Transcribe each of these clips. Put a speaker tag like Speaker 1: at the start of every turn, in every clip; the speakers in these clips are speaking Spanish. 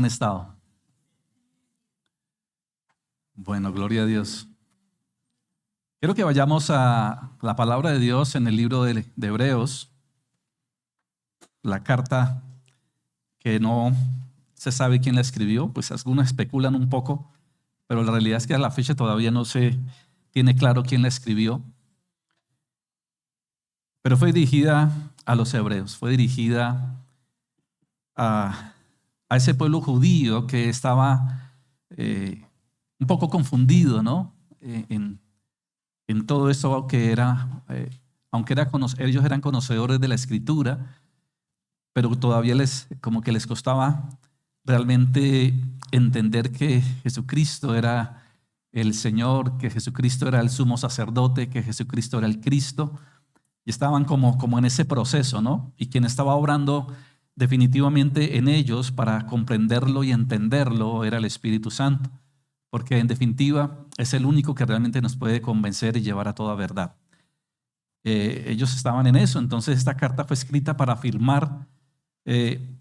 Speaker 1: estado? Bueno, gloria a Dios. Quiero que vayamos a la palabra de Dios en el libro de Hebreos, la carta que no se sabe quién la escribió, pues algunos especulan un poco, pero la realidad es que a la fecha todavía no se tiene claro quién la escribió. Pero fue dirigida a los hebreos, fue dirigida a ese pueblo judío que estaba un poco confundido, ¿no? En todo eso que era, aunque ellos eran conocedores de la Escritura, pero todavía como que les costaba realmente entender que Jesucristo era el Señor, que Jesucristo era el sumo sacerdote, que Jesucristo era el Cristo. Y estaban como en ese proceso, ¿no? Y quien estaba obrando definitivamente en ellos para comprenderlo y entenderlo era el Espíritu Santo, porque en definitiva es el único que realmente nos puede convencer y llevar a toda verdad. Ellos estaban en eso, entonces esta carta fue escrita para afirmar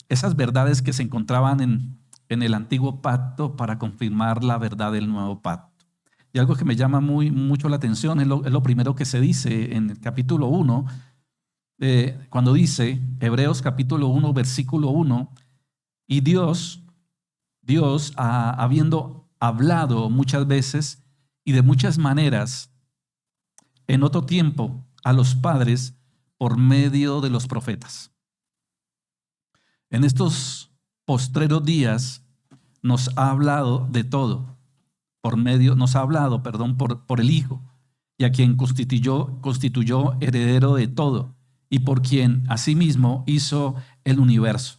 Speaker 1: esas verdades que se encontraban en el antiguo pacto, para confirmar la verdad del nuevo pacto. Y algo que me llama mucho la atención es lo primero que se dice en el capítulo 1, cuando dice, Hebreos capítulo 1, versículo 1, y Dios habiendo hablado muchas veces y de muchas maneras en otro tiempo a los padres por medio de los profetas. En estos postreros días nos ha hablado de todo. Nos ha hablado, por el Hijo, y a quien constituyó heredero de todo, y por quien asimismo hizo el universo,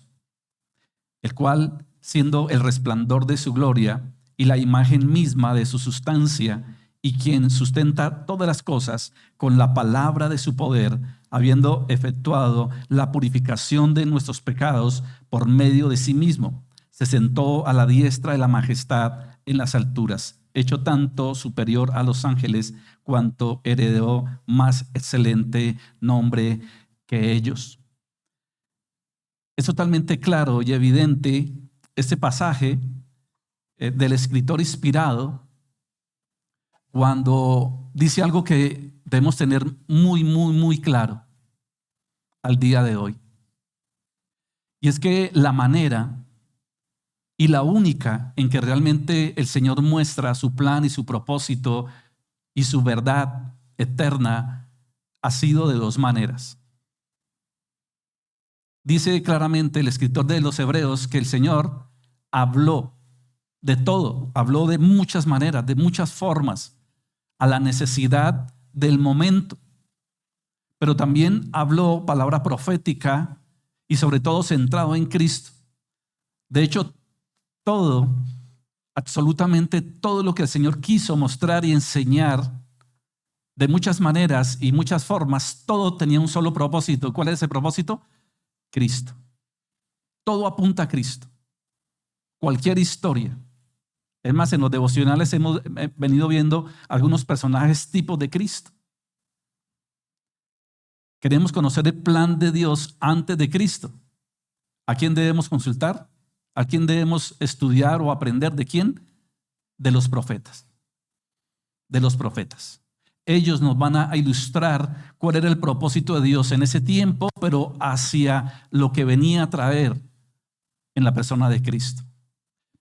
Speaker 1: el cual, siendo el resplandor de su gloria y la imagen misma de su sustancia, y quien sustenta todas las cosas con la palabra de su poder, habiendo efectuado la purificación de nuestros pecados por medio de sí mismo, se sentó a la diestra de la majestad en las alturas, hecho tanto superior a los ángeles, cuanto heredó más excelente nombre que ellos. Es totalmente claro y evidente este pasaje del escritor inspirado cuando dice algo que debemos tener muy claro al día de hoy. Y es que la manera y la única en que realmente el Señor muestra su plan y su propósito y su verdad eterna ha sido de dos maneras. Dice claramente el escritor de los Hebreos que el Señor habló de todo, habló de muchas maneras, de muchas formas, a la necesidad del momento. Pero también habló palabra profética y sobre todo centrado en Cristo. De hecho, absolutamente todo lo que el Señor quiso mostrar y enseñar de muchas maneras y muchas formas, todo tenía un solo propósito. ¿Cuál es ese propósito? Cristo. Todo apunta a Cristo. Cualquier historia. Es más, en los devocionales hemos venido viendo algunos personajes tipos de Cristo. Queremos conocer el plan de Dios antes de Cristo. ¿A quién debemos consultar? ¿A quién debemos estudiar o aprender? ¿De quién? De los profetas. De los profetas. Ellos nos van a ilustrar cuál era el propósito de Dios en ese tiempo, pero hacia lo que venía a traer en la persona de Cristo.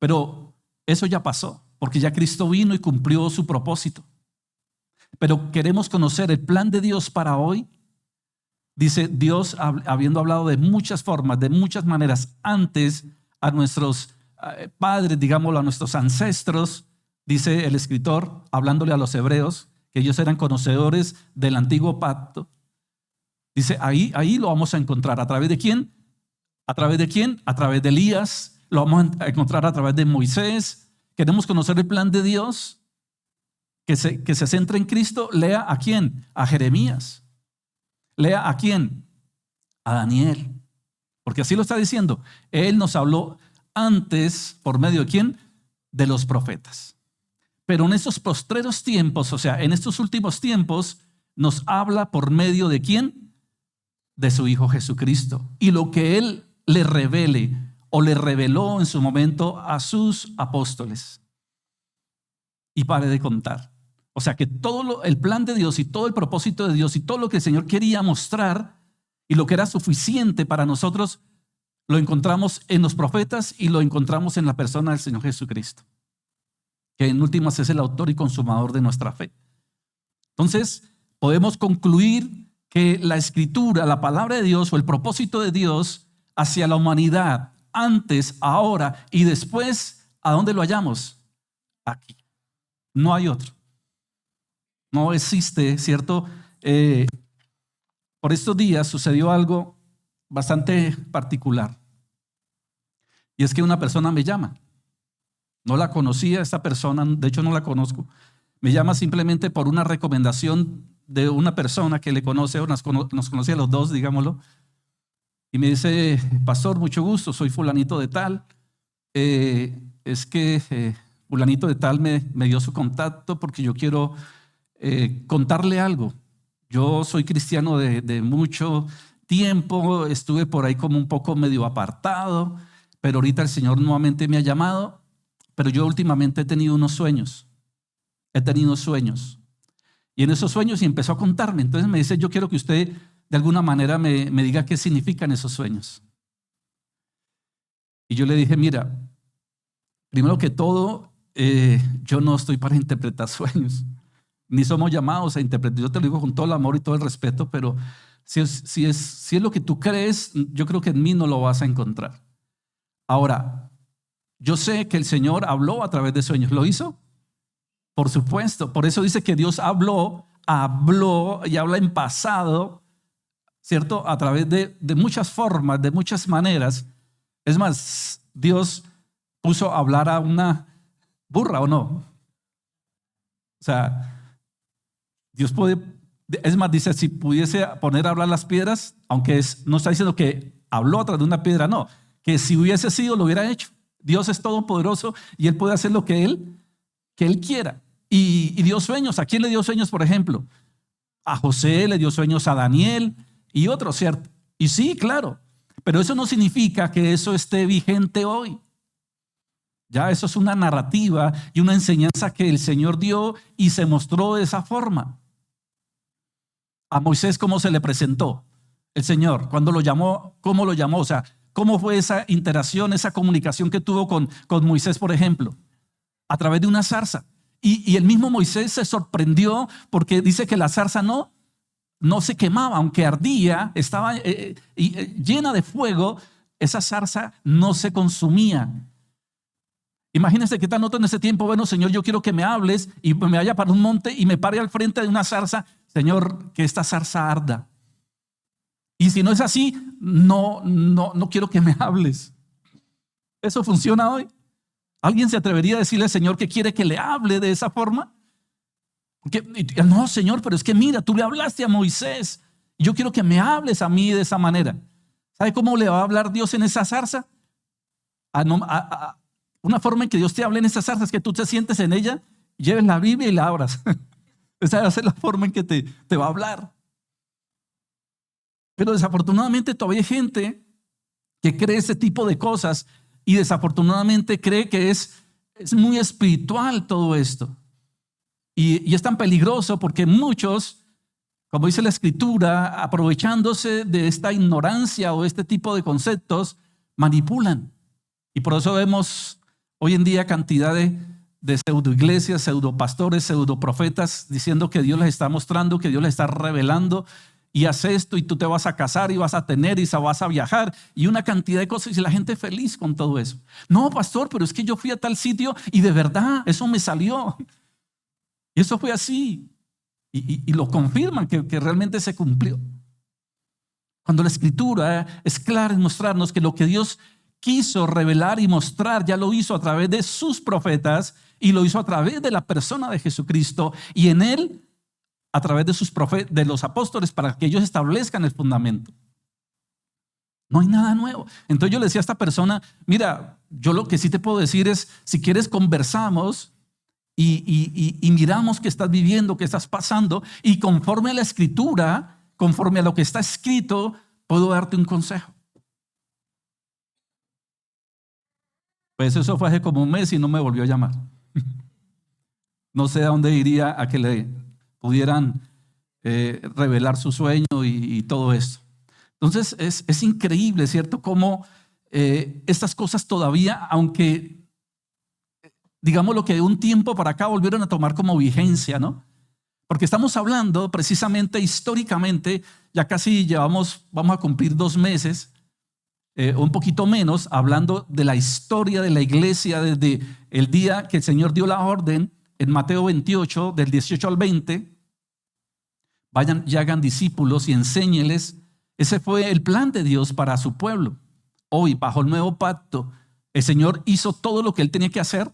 Speaker 1: Pero eso ya pasó, porque ya Cristo vino y cumplió su propósito. Pero queremos conocer el plan de Dios para hoy. Dice Dios, habiendo hablado de muchas formas, de muchas maneras, antes a nuestros padres, digámoslo, a nuestros ancestros, dice el escritor, hablándole a los hebreos, que ellos eran conocedores del antiguo pacto. Dice, ahí lo vamos a encontrar. ¿A través de quién? ¿A través de quién? A través de Elías. Lo vamos a encontrar a través de Moisés. Queremos conocer el plan de Dios que se centra en Cristo. Lea a quién, a Jeremías. Lea a quién, a Daniel. Porque así lo está diciendo. Él nos habló antes, ¿por medio de quién? De los profetas. Pero en estos postreros tiempos, o sea, en estos últimos tiempos, nos habla por medio de quién? De su Hijo Jesucristo. Y lo que Él le revele o le reveló en su momento a sus apóstoles. Y pare de contar. O sea que todo el plan de Dios y todo el propósito de Dios y todo lo que el Señor quería mostrar y lo que era suficiente para nosotros, lo encontramos en los profetas y lo encontramos en la persona del Señor Jesucristo, que en últimas es el autor y consumador de nuestra fe. Entonces, podemos concluir que la Escritura, la palabra de Dios o el propósito de Dios hacia la humanidad, antes, ahora y después, ¿a dónde lo hallamos? Aquí. No hay otro. No existe, ¿cierto? Por estos días sucedió algo bastante particular. Y es que una persona me llama. No la conocía esta persona, de hecho no la conozco. Me llama simplemente por una recomendación de una persona que le conoce, o nos conocía a los dos, digámoslo. Y me dice: pastor, mucho gusto, soy fulanito de tal. Es que fulanito de tal me dio su contacto porque yo quiero contarle algo. Yo soy cristiano de mucho tiempo, estuve por ahí como un poco medio apartado, pero ahorita el Señor nuevamente me ha llamado, pero yo últimamente he tenido unos sueños. Y en esos sueños, y empezó a contarme, entonces me dice: yo quiero que usted de alguna manera me diga qué significan esos sueños. Y yo le dije: mira, primero que todo, yo no estoy para interpretar sueños, ni somos llamados a interpretar. Yo te lo digo con todo el amor y todo el respeto, pero si es lo que tú crees, yo creo que en mí no lo vas a encontrar. Ahora, yo sé que el Señor habló a través de sueños. ¿Lo hizo? Por supuesto. Por eso dice que Dios habló y habla en pasado, ¿cierto? A través de muchas formas, de muchas maneras. Es más, Dios puso a hablar a una burra, ¿o no? O sea, Dios puede, es más, dice: si pudiese poner a hablar las piedras, aunque no está diciendo que habló a través de una piedra, no, que si hubiese sido, lo hubiera hecho. Dios es todopoderoso y Él puede hacer lo que Él quiera. Y dio sueños. ¿A quién le dio sueños, por ejemplo? A José le dio sueños, a Daniel y otros, ¿cierto? Y sí, claro, pero eso no significa que eso esté vigente hoy. Ya eso es una narrativa y una enseñanza que el Señor dio y se mostró de esa forma. A Moisés, ¿cómo se le presentó el Señor? Cuando lo llamó, ¿cómo lo llamó? O sea, ¿cómo fue esa interacción, esa comunicación que tuvo con Moisés, por ejemplo? A través de una zarza. Y el mismo Moisés se sorprendió porque dice que la zarza no se quemaba, aunque ardía, estaba llena de fuego, esa zarza no se consumía. Imagínense que tan noto en ese tiempo: bueno, Señor, yo quiero que me hables y me vaya para un monte y me pare al frente de una zarza. Señor, que esta zarza arda. Y si no es así, no quiero que me hables. ¿Eso funciona hoy? ¿Alguien se atrevería a decirle al Señor que quiere que le hable de esa forma? Porque, no, Señor, pero es que mira, tú le hablaste a Moisés y yo quiero que me hables a mí de esa manera. ¿Sabe cómo le va a hablar Dios en esa zarza? Una forma en que Dios te hable en esa zarza es que tú te sientes en ella, lleves la Biblia y la abras. Esa va a ser la forma en que te va a hablar. Pero desafortunadamente todavía hay gente que cree ese tipo de cosas y desafortunadamente cree que es muy espiritual todo esto. Y es tan peligroso porque muchos, como dice la Escritura, aprovechándose de esta ignorancia o este tipo de conceptos, manipulan. Y por eso vemos hoy en día cantidad de pseudoiglesias, pseudopastores, pseudoprofetas diciendo que Dios les está mostrando, que Dios les está revelando, y haz esto y tú te vas a casar y vas a tener y vas a viajar y una cantidad de cosas, y la gente feliz con todo eso. No, pastor, pero es que yo fui a tal sitio y de verdad eso me salió. Y eso fue así. Y lo confirman que realmente se cumplió. Cuando la Escritura es clara en mostrarnos que lo que Dios quiso revelar y mostrar, ya lo hizo a través de sus profetas y lo hizo a través de la persona de Jesucristo y en Él a través de los apóstoles para que ellos establezcan el fundamento. No hay nada nuevo. Entonces yo le decía a esta persona: mira, yo lo que sí te puedo decir es, si quieres conversamos y miramos qué estás viviendo, qué estás pasando, y conforme a la Escritura, conforme a lo que está escrito, puedo darte un consejo. Pues eso fue hace como un mes y no me volvió a llamar. No sé a dónde iría a que le pudieran revelar su sueño y todo esto. Entonces es increíble, ¿cierto? Cómo estas cosas todavía, aunque digamos lo que de un tiempo para acá volvieron a tomar como vigencia, ¿no? Porque estamos hablando precisamente históricamente, ya casi vamos a cumplir 2 meses, un poquito menos, hablando de la historia de la iglesia desde el día que el Señor dio la orden en Mateo 28, del 18 al 20. Vayan y hagan discípulos y enséñeles. Ese fue el plan de Dios para su pueblo. Hoy, bajo el nuevo pacto, el Señor hizo todo lo que Él tenía que hacer.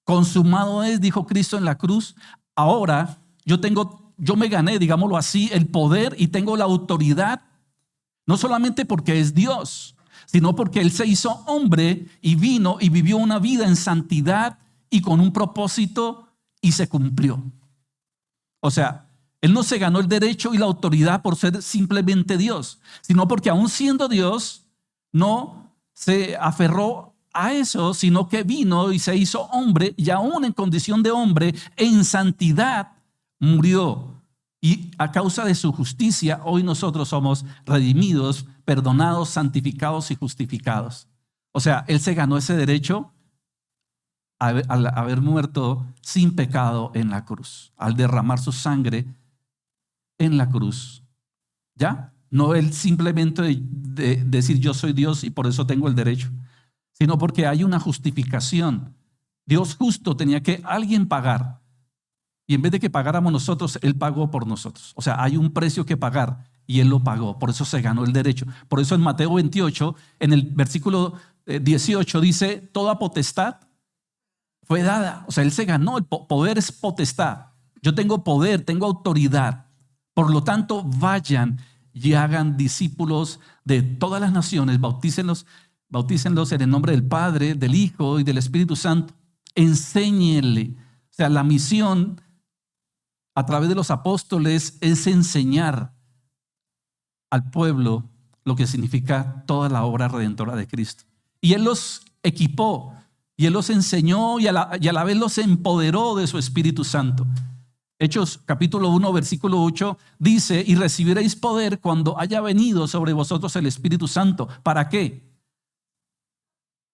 Speaker 1: Consumado es, dijo Cristo en la cruz. Ahora yo me gané, digámoslo así, el poder y tengo la autoridad, no solamente porque es Dios, sino porque Él se hizo hombre y vino y vivió una vida en santidad y con un propósito y se cumplió. O sea, Él no se ganó el derecho y la autoridad por ser simplemente Dios, sino porque aún siendo Dios, no se aferró a eso, sino que vino y se hizo hombre y aún en condición de hombre, en santidad, murió. Y a causa de su justicia, hoy nosotros somos redimidos, perdonados, santificados y justificados. O sea, Él se ganó ese derecho al haber muerto sin pecado en la cruz, al derramar su sangre en la cruz. ¿Ya? No Él simplemente de decir yo soy Dios y por eso tengo el derecho, sino porque hay una justificación. Dios justo tenía que alguien pagar. Y en vez de que pagáramos nosotros, Él pagó por nosotros. O sea, hay un precio que pagar y Él lo pagó. Por eso se ganó el derecho. Por eso en Mateo 28, en el versículo 18, dice, toda potestad fue dada. O sea, Él se ganó. El poder es potestad. Yo tengo poder, tengo autoridad. Por lo tanto, vayan y hagan discípulos de todas las naciones. Bautícenlos en el nombre del Padre, del Hijo y del Espíritu Santo. Enséñenle. O sea, la misión a través de los apóstoles es enseñar al pueblo lo que significa toda la obra redentora de Cristo. Y Él los equipó, y Él los enseñó y a la vez los empoderó de su Espíritu Santo. Hechos capítulo 1, versículo 8 dice, y recibiréis poder cuando haya venido sobre vosotros el Espíritu Santo. ¿Para qué?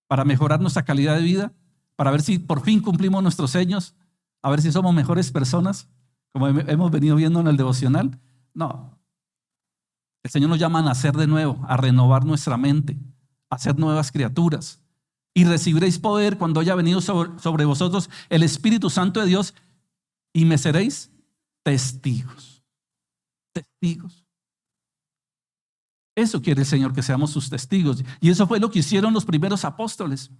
Speaker 1: Para mejorar nuestra calidad de vida, para ver si por fin cumplimos nuestros sueños, a ver si somos mejores personas, como hemos venido viendo en el devocional. No. El Señor nos llama a nacer de nuevo, a renovar nuestra mente, a ser nuevas criaturas. Y recibiréis poder cuando haya venido sobre vosotros el Espíritu Santo de Dios y me seréis testigos. Testigos. Eso quiere el Señor, que seamos sus testigos. Y eso fue lo que hicieron los primeros apóstoles.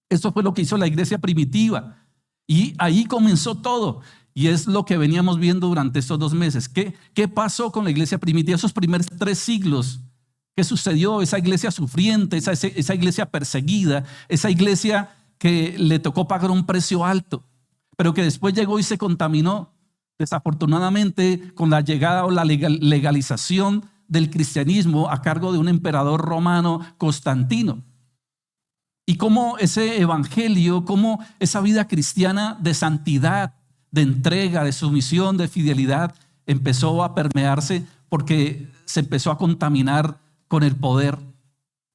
Speaker 1: Eso fue lo que hizo la iglesia primitiva. Y ahí comenzó todo. Y es lo que veníamos viendo durante estos 2 meses. ¿Qué pasó con la iglesia primitiva? Esos primeros 3 siglos. ¿Qué sucedió? Esa iglesia sufriente, esa iglesia perseguida, esa iglesia que le tocó pagar un precio alto, pero que después llegó y se contaminó, desafortunadamente, con la llegada o la legalización del cristianismo a cargo de un emperador romano, Constantino. Y cómo ese evangelio, cómo esa vida cristiana de santidad, de entrega, de sumisión, de fidelidad, empezó a permearse porque se empezó a contaminar con el poder,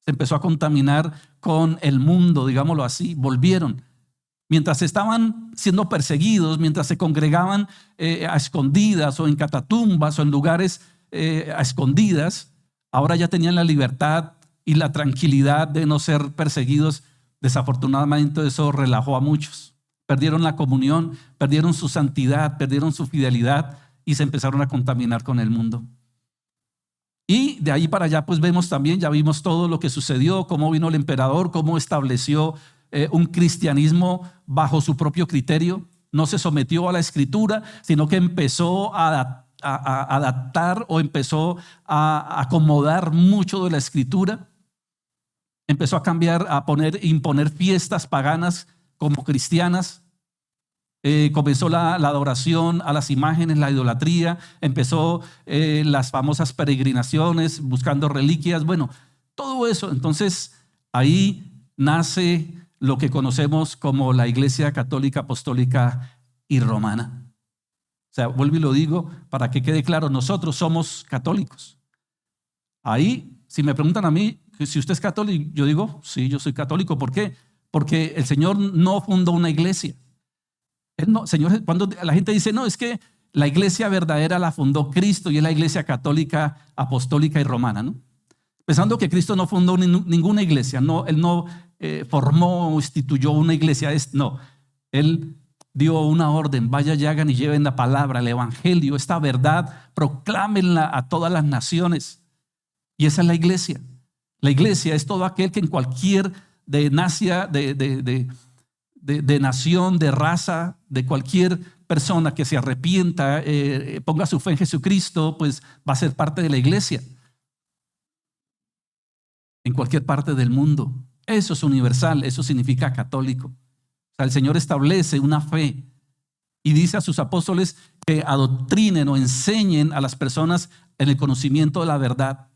Speaker 1: se empezó a contaminar con el mundo, digámoslo así. Volvieron. Mientras estaban siendo perseguidos, mientras se congregaban a escondidas o en catatumbas o en lugares a escondidas, ahora ya tenían la libertad y la tranquilidad de no ser perseguidos. Desafortunadamente eso relajó a muchos. Perdieron la comunión, perdieron su santidad, perdieron su fidelidad y se empezaron a contaminar con el mundo. Y de ahí para allá pues vemos también, ya vimos todo lo que sucedió, cómo vino el emperador, cómo estableció un cristianismo bajo su propio criterio. No se sometió a la escritura, sino que empezó a adaptar o empezó a acomodar mucho de la escritura. Empezó a cambiar, a imponer fiestas paganas como cristianas. Comenzó la adoración a las imágenes, la idolatría. Empezó las famosas peregrinaciones buscando reliquias. Bueno, todo eso. Entonces ahí nace lo que conocemos como la Iglesia Católica, Apostólica y Romana. O sea, vuelvo y lo digo para que quede claro, nosotros somos católicos. Ahí, si me preguntan a mí, si usted es católico, yo digo, sí, yo soy católico. ¿Por qué? Porque el Señor no fundó una iglesia. Él no, Señor, cuando la gente dice, no, es que la iglesia verdadera la fundó Cristo y es la Iglesia Católica, Apostólica y Romana, ¿no? Pensando que Cristo no fundó ninguna iglesia, no, Él no formó o instituyó una iglesia, no, Él dio una orden, vayan y hagan y lleven la palabra, el evangelio, esta verdad, proclámenla a todas las naciones. Y esa es la iglesia. La iglesia es todo aquel que en cualquier nación, de raza, de cualquier persona que se arrepienta, ponga su fe en Jesucristo, pues va a ser parte de la iglesia. En cualquier parte del mundo. Eso es universal, eso significa católico. O sea, el Señor establece una fe y dice a sus apóstoles que adoctrinen o enseñen a las personas en el conocimiento de la verdad.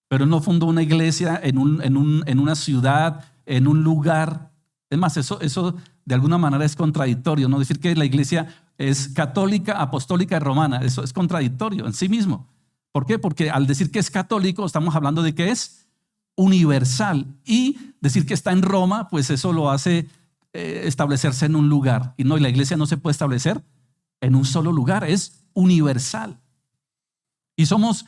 Speaker 1: Pero no fundó una iglesia en una ciudad, en un lugar. Es más, eso de alguna manera es contradictorio, ¿no? Decir que la iglesia es católica, apostólica y romana, eso es contradictorio en sí mismo. ¿Por qué? Porque al decir que es católico, estamos hablando de que es universal, y decir que está en Roma, pues eso lo hace establecerse en un lugar. Y no, y la iglesia no se puede establecer en un solo lugar, es universal. Y somos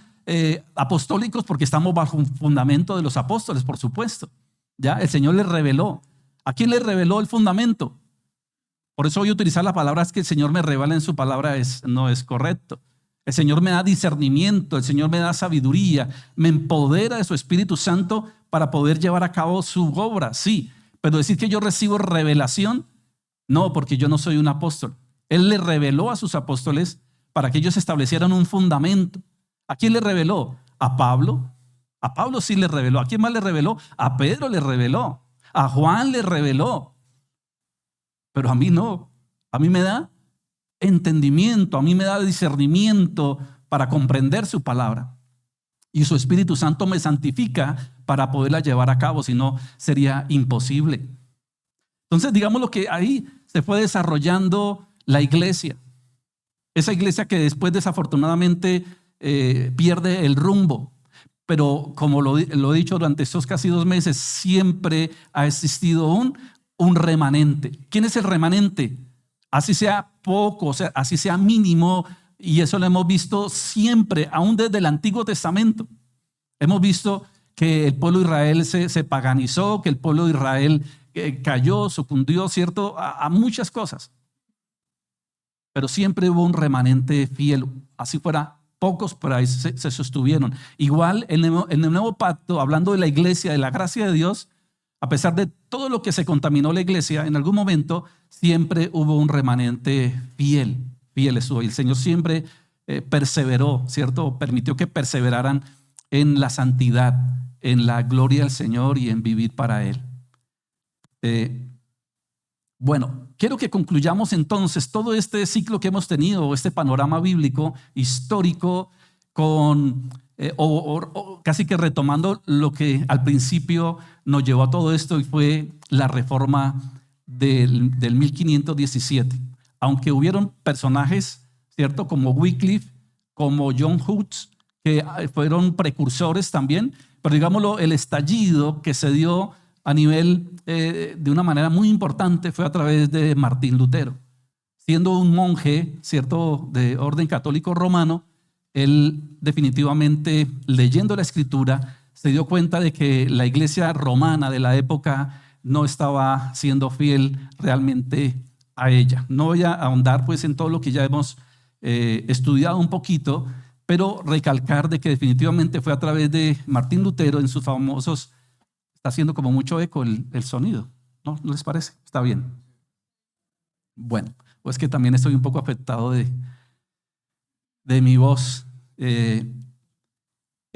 Speaker 1: apostólicos porque estamos bajo un fundamento de los apóstoles, por supuesto. Ya el Señor les reveló. ¿A quién le reveló el fundamento? Por eso voy a utilizar la palabra es que el Señor me revela en su palabra, no es correcto. El Señor me da discernimiento, el Señor me da sabiduría, me empodera de su Espíritu Santo para poder llevar a cabo su obra, sí. Pero decir que yo recibo revelación, no, porque yo no soy un apóstol. Él le reveló a sus apóstoles para que ellos establecieran un fundamento. ¿A quién le reveló? A Pablo. A Pablo sí le reveló. ¿A quién más le reveló? A Pedro le reveló. A Juan le reveló. Pero a mí no. A mí me da entendimiento, a mí me da discernimiento para comprender su palabra. Y su Espíritu Santo me santifica para poderla llevar a cabo, si no sería imposible. Entonces, digamos lo que ahí se fue desarrollando la iglesia. Esa iglesia que después desafortunadamente pierde el rumbo. Pero como lo he dicho durante estos casi 2 meses, siempre ha existido un remanente. ¿Quién es el remanente? Así sea poco, o sea, así sea mínimo, y eso lo hemos visto siempre, aún desde el Antiguo Testamento. Hemos visto que el pueblo de Israel se paganizó, que el pueblo de Israel cayó, sucumbió, ¿cierto?, a muchas cosas. Pero siempre hubo un remanente fiel, así fuera pocos, pero ahí se sostuvieron. Igual en el nuevo pacto, hablando de la iglesia, de la gracia de Dios, a pesar de todo lo que se contaminó la iglesia, en algún momento siempre hubo un remanente fiel. Fiel estuvo. Y el Señor siempre perseveró, ¿cierto? Permitió que perseveraran en la santidad, en la gloria del Señor y en vivir para Él. Bueno, quiero que concluyamos entonces todo este ciclo que hemos tenido, este panorama bíblico, histórico, con casi que retomando lo que al principio nos llevó a todo esto, y fue la reforma del 1517. Aunque hubieron personajes, ¿cierto?, como Wycliffe, como John Hus, que fueron precursores también, pero digámoslo, el estallido que se dio a nivel de una manera muy importante fue a través de Martín Lutero. Siendo un monje, ¿cierto?, de orden católico romano, él definitivamente, leyendo la Escritura, se dio cuenta de que la iglesia romana de la época no estaba siendo fiel realmente a ella. No voy a ahondar pues en todo lo que ya hemos estudiado un poquito, pero recalcar de que definitivamente fue a través de Martín Lutero en sus famosos. Está haciendo como mucho eco el sonido, ¿no? ¿No les parece? Está bien. Bueno, pues que también estoy un poco afectado de mi voz. El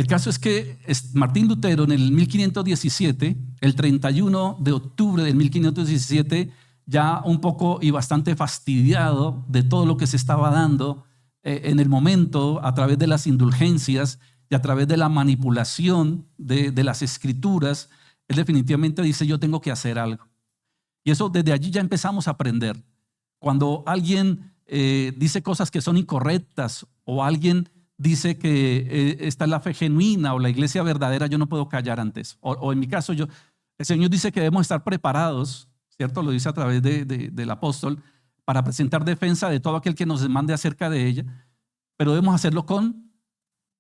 Speaker 1: caso es que Martín Lutero en el 1517, el 31 de octubre del 1517, ya un poco y bastante fastidiado de todo lo que se estaba dando en el momento, a través de las indulgencias y a través de la manipulación de las escrituras, él definitivamente dice: yo tengo que hacer algo. Y eso desde allí ya empezamos a aprender. Cuando alguien dice cosas que son incorrectas o alguien dice que esta es la fe genuina o la iglesia verdadera, yo no puedo callar ante eso. O en mi caso, el Señor dice que debemos estar preparados, ¿cierto? Lo dice a través del apóstol, para presentar defensa de todo aquel que nos demande acerca de ella, pero debemos hacerlo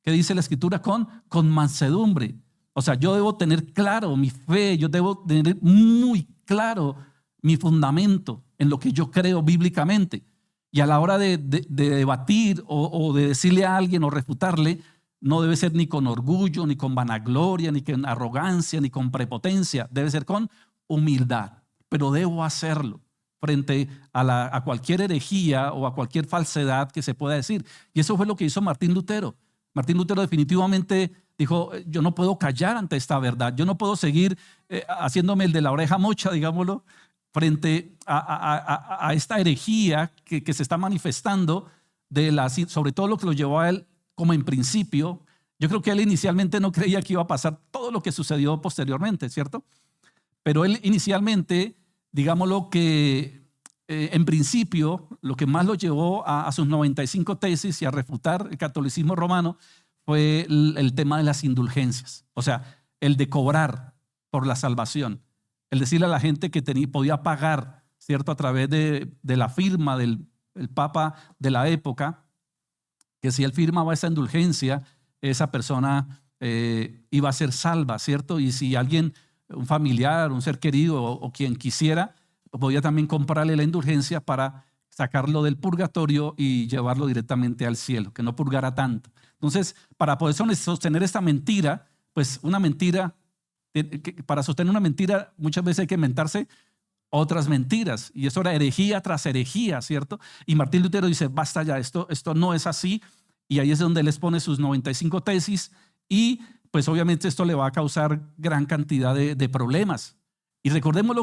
Speaker 1: ¿qué dice la Escritura? Con mansedumbre. O sea, yo debo tener claro mi fe, yo debo tener muy claro mi fundamento en lo que yo creo bíblicamente. Y a la hora de debatir o de decirle a alguien o refutarle, no debe ser ni con orgullo, ni con vanagloria, ni con arrogancia, ni con prepotencia. Debe ser con humildad. Pero debo hacerlo frente a cualquier herejía o a cualquier falsedad que se pueda decir. Y eso fue lo que hizo Martín Lutero. Martín Lutero definitivamente dijo, yo no puedo callar ante esta verdad. Yo no puedo seguir haciéndome el de la oreja mocha, digámoslo, frente a esta herejía que se está manifestando, sobre todo lo que lo llevó a él como en principio. Yo creo que él inicialmente no creía que iba a pasar todo lo que sucedió posteriormente, ¿cierto? Pero él inicialmente, digámoslo que en principio, lo que más lo llevó a sus 95 tesis y a refutar el catolicismo romano fue el tema de las indulgencias. O sea, el de cobrar por la salvación. El decirle a la gente que podía pagar, ¿cierto? A través de la firma del Papa de la época, que si él firmaba esa indulgencia, esa persona iba a ser salva, ¿cierto? Y si alguien, un familiar, un ser querido o quien quisiera, podía también comprarle la indulgencia para sacarlo del purgatorio y llevarlo directamente al cielo, que no purgara tanto. Entonces, para poder sostener esta mentira, pues una mentira, para sostener una mentira muchas veces hay que inventarse otras mentiras, y eso era herejía tras herejía, ¿cierto? Y Martín Lutero dice, basta ya, esto no es así, y ahí es donde él les pone sus 95 tesis, y pues obviamente esto le va a causar gran cantidad de problemas. Y recordemos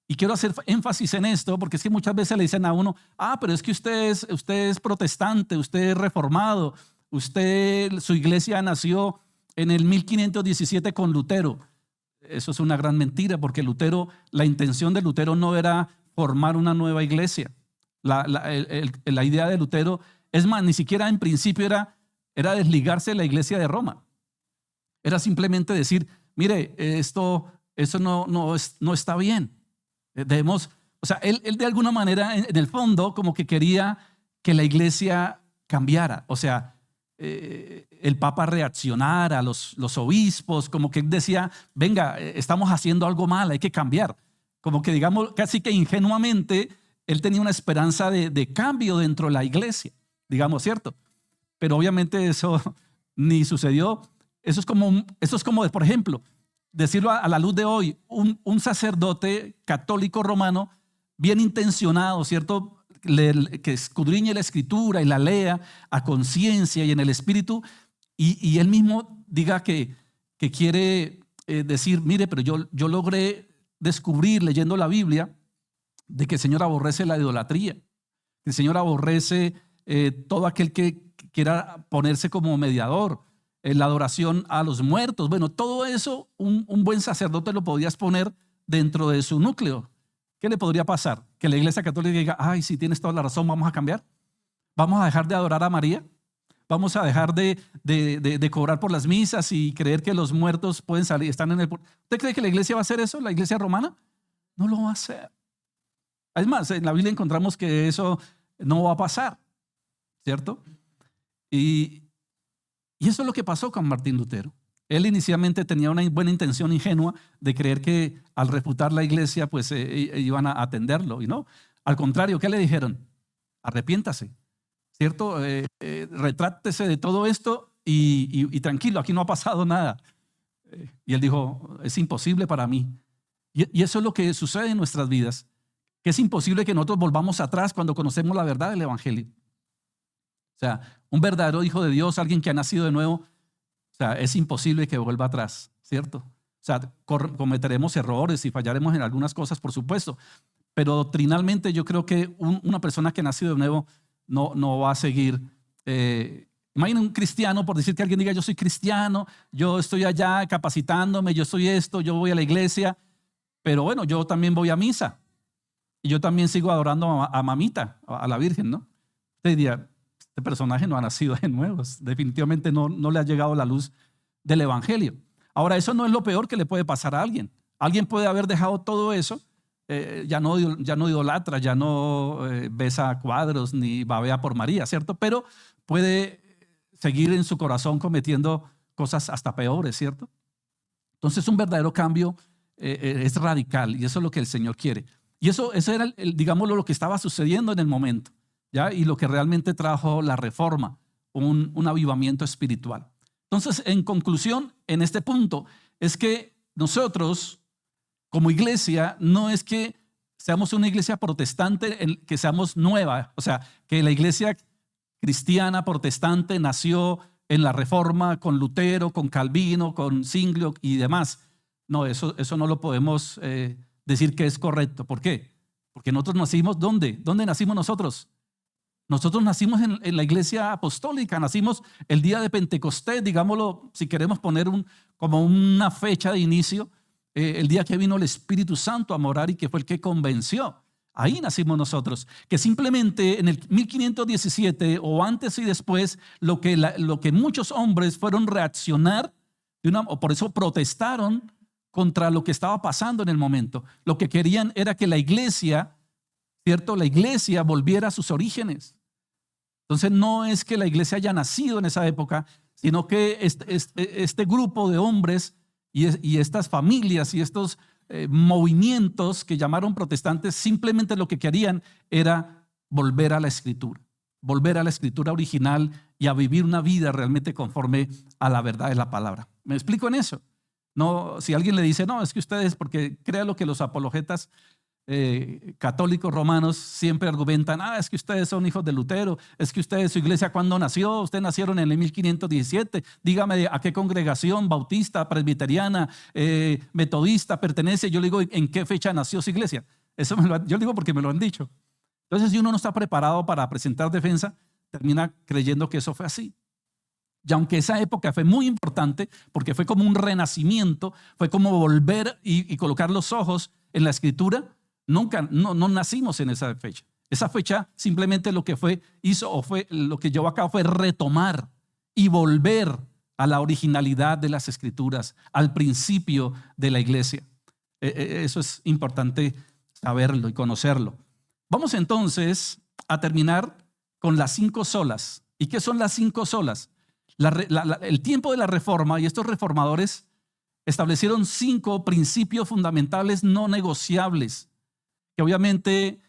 Speaker 1: y quiero hacer énfasis en esto, porque es que muchas veces le dicen a uno, pero es que usted es protestante, usted es reformado, su iglesia nació en el 1517 con Lutero. Eso es una gran mentira, porque la intención de Lutero no era formar una nueva iglesia. La idea de Lutero, es más, ni siquiera en principio era desligarse de la iglesia de Roma. Era simplemente decir, mire, eso no está bien. O sea, él de alguna manera, en el fondo, como que quería que la iglesia cambiara. O sea, el Papa reaccionara, los obispos, como que decía, venga, estamos haciendo algo mal, hay que cambiar. Como que digamos, casi que ingenuamente, él tenía una esperanza de cambio dentro de la iglesia, digamos, ¿cierto? Pero obviamente eso ni sucedió. Eso es como por ejemplo, decirlo a la luz de hoy, un sacerdote católico romano, bien intencionado, ¿cierto?, que escudriñe la Escritura y la lea a conciencia y en el Espíritu, y él mismo diga que quiere decir, mire, pero yo logré descubrir leyendo la Biblia de que el Señor aborrece la idolatría, que el Señor aborrece todo aquel que quiera ponerse como mediador, la adoración a los muertos. Bueno, todo eso un buen sacerdote lo podías poner dentro de su núcleo. ¿Qué le podría pasar? Que la iglesia católica diga, ay, sí, tienes toda la razón, vamos a cambiar. Vamos a dejar de adorar a María. Vamos a dejar de cobrar por las misas y creer que los muertos pueden salir, están en el... ¿Usted cree que la iglesia va a hacer eso? ¿La iglesia romana? No lo va a hacer. Es más, en la Biblia encontramos que eso no va a pasar, ¿cierto? Y eso es lo que pasó con Martín Lutero. Él inicialmente tenía una buena intención ingenua de creer que al refutar la iglesia pues iban a atenderlo, y no. Al contrario, ¿qué le dijeron? Arrepiéntase, ¿cierto? Retráctese de todo esto y tranquilo, aquí no ha pasado nada. Y él dijo, es imposible para mí. Y eso es lo que sucede en nuestras vidas, que es imposible que nosotros volvamos atrás cuando conocemos la verdad del Evangelio. O sea, un verdadero hijo de Dios, alguien que ha nacido de nuevo, o sea, es imposible que vuelva atrás, ¿cierto? O sea, cometeremos errores y fallaremos en algunas cosas, por supuesto, pero doctrinalmente yo creo que una persona que ha nacido de nuevo no va a seguir. Imagina un cristiano, por decir que alguien diga, yo soy cristiano, yo estoy allá capacitándome, yo soy esto, yo voy a la iglesia, pero bueno, yo también voy a misa y yo también sigo adorando a mamita, a la Virgen, ¿no? Usted diría, este personaje no ha nacido de nuevo, definitivamente no le ha llegado la luz del Evangelio. Ahora, eso no es lo peor que le puede pasar a alguien. Alguien puede haber dejado todo eso, ya no idolatra, ya no besa cuadros ni babea por María, ¿cierto? Pero puede seguir en su corazón cometiendo cosas hasta peores, ¿cierto? Entonces un verdadero cambio es radical y eso es lo que el Señor quiere. Y eso era, digámoslo, lo que estaba sucediendo en el momento, ¿ya? Y lo que realmente trajo la reforma, un avivamiento espiritual. Entonces, en conclusión, en este punto, es que nosotros, como iglesia, no es que seamos una iglesia protestante, que seamos nueva, o sea, que la iglesia cristiana protestante nació en la Reforma con Lutero, con Calvino, con Zwinglio y demás. No, eso no lo podemos decir que es correcto. ¿Por qué? Porque nosotros nacimos, ¿dónde? ¿Dónde nacimos nosotros? Nosotros nacimos en la iglesia apostólica, nacimos el día de Pentecostés, digámoslo, si queremos poner como una fecha de inicio, el día que vino el Espíritu Santo a morar y que fue el que convenció. Ahí nacimos nosotros, que simplemente en el 1517 o antes y después, lo que muchos hombres fueron reaccionar, o por eso protestaron contra lo que estaba pasando en el momento. Lo que querían era que la iglesia, ¿cierto? La iglesia volviera a sus orígenes. Entonces no es que la iglesia haya nacido en esa época, sino que este grupo de hombres y estas familias y estos movimientos que llamaron protestantes, simplemente lo que querían era volver a la escritura original y a vivir una vida realmente conforme a la verdad de la palabra. ¿Me explico en eso? No, si alguien le dice, no, es que ustedes, porque crea lo que los apologetas católicos romanos siempre argumentan, es que ustedes son hijos de Lutero, es que ustedes, su iglesia, ¿cuándo nació? Ustedes nacieron en el 1517, dígame a qué congregación, bautista, presbiteriana, metodista pertenece. Yo le digo, ¿en qué fecha nació su iglesia? Yo le digo porque me lo han dicho. Entonces, si uno no está preparado para presentar defensa, termina creyendo que eso fue así. Y aunque esa época fue muy importante, porque fue como un renacimiento, fue como volver y colocar los ojos en la escritura, no nacimos en esa fecha. Esa fecha simplemente lo que lo que llevó a cabo fue retomar y volver a la originalidad de las escrituras, al principio de la iglesia. Eso es importante saberlo y conocerlo. Vamos entonces a terminar con las 5 solas. ¿Y qué son las 5 solas? El tiempo de la reforma, y estos reformadores establecieron 5 principios fundamentales no negociables, que obviamente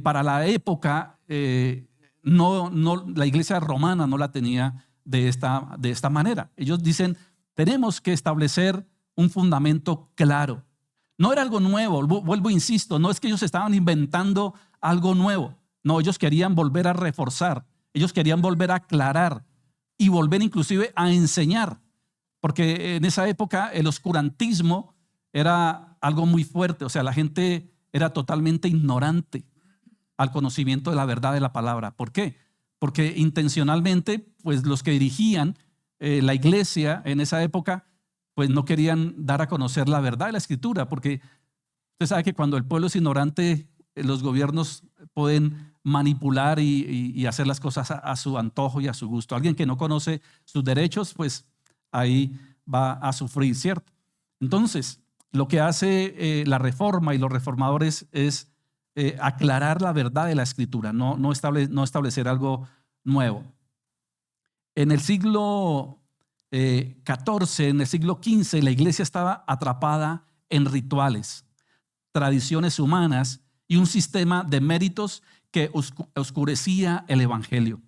Speaker 1: para la época la iglesia romana no la tenía de esta manera. Ellos dicen, tenemos que establecer un fundamento claro. No era algo nuevo, vuelvo, insisto, no es que ellos estaban inventando algo nuevo. No, ellos querían volver a reforzar, ellos querían volver a aclarar y volver inclusive a enseñar, porque en esa época el oscurantismo era algo muy fuerte, o sea, la gente era totalmente ignorante al conocimiento de la verdad de la palabra. ¿Por qué? Porque intencionalmente, pues los que dirigían la iglesia en esa época, pues no querían dar a conocer la verdad de la escritura, porque usted sabe que cuando el pueblo es ignorante, los gobiernos pueden manipular y hacer las cosas a su antojo y a su gusto. Alguien que no conoce sus derechos, pues ahí va a sufrir, ¿cierto? Entonces, lo que hace la reforma y los reformadores es aclarar la verdad de la escritura, no establecer algo nuevo. En el siglo XIV, en el siglo XV, la iglesia estaba atrapada en rituales, tradiciones humanas y un sistema de méritos que oscurecía el evangelio.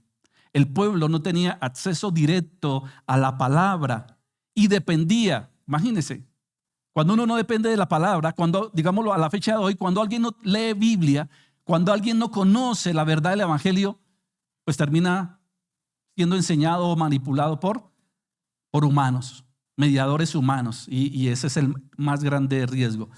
Speaker 1: El pueblo no tenía acceso directo a la palabra y dependía, imagínense, cuando uno no depende de la palabra, cuando, digámoslo a la fecha de hoy, cuando alguien no lee Biblia, cuando alguien no conoce la verdad del evangelio, pues termina siendo enseñado o manipulado por humanos, mediadores humanos, y ese es el más grande riesgo.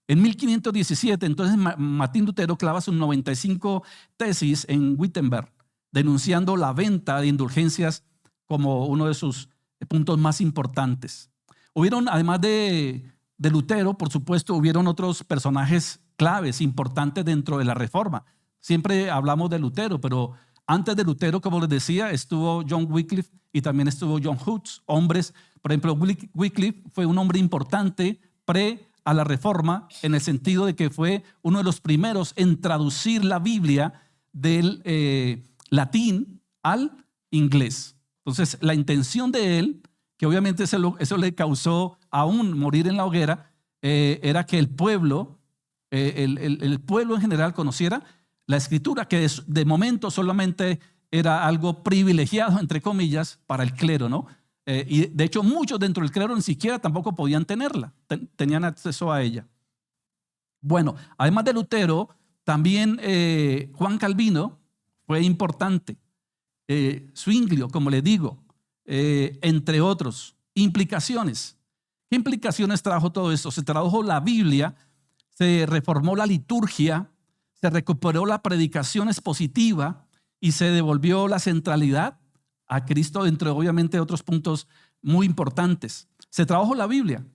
Speaker 1: En 1517, entonces, Martín Lutero clava sus 95 tesis en Wittenberg, denunciando la venta de indulgencias como uno de sus puntos más importantes. Hubieron, además de de Lutero, por supuesto, hubieron otros personajes claves, importantes dentro de la Reforma. Siempre hablamos de Lutero, pero antes de Lutero, como les decía, estuvo John Wycliffe y también estuvo John Hus, hombres. Por ejemplo, Wycliffe fue un hombre importante a la Reforma, en el sentido de que fue uno de los primeros en traducir la Biblia del latín al inglés. Entonces, la intención de él, que obviamente eso le causó aún morir en la hoguera, era que el pueblo en general conociera la Escritura, que de momento solamente era algo privilegiado, entre comillas, para el clero, ¿no? Y de hecho muchos dentro del clero ni siquiera tampoco podían tenerla, tenían acceso a ella. Bueno, además de Lutero, también Juan Calvino fue importante, Zwinglio, como le digo, entre otros. Implicaciones. ¿Qué implicaciones trajo todo esto? Se tradujo la Biblia, se reformó la liturgia, se recuperó la predicación expositiva y se devolvió la centralidad a Cristo, entre obviamente otros puntos muy importantes. Se tradujo la Biblia.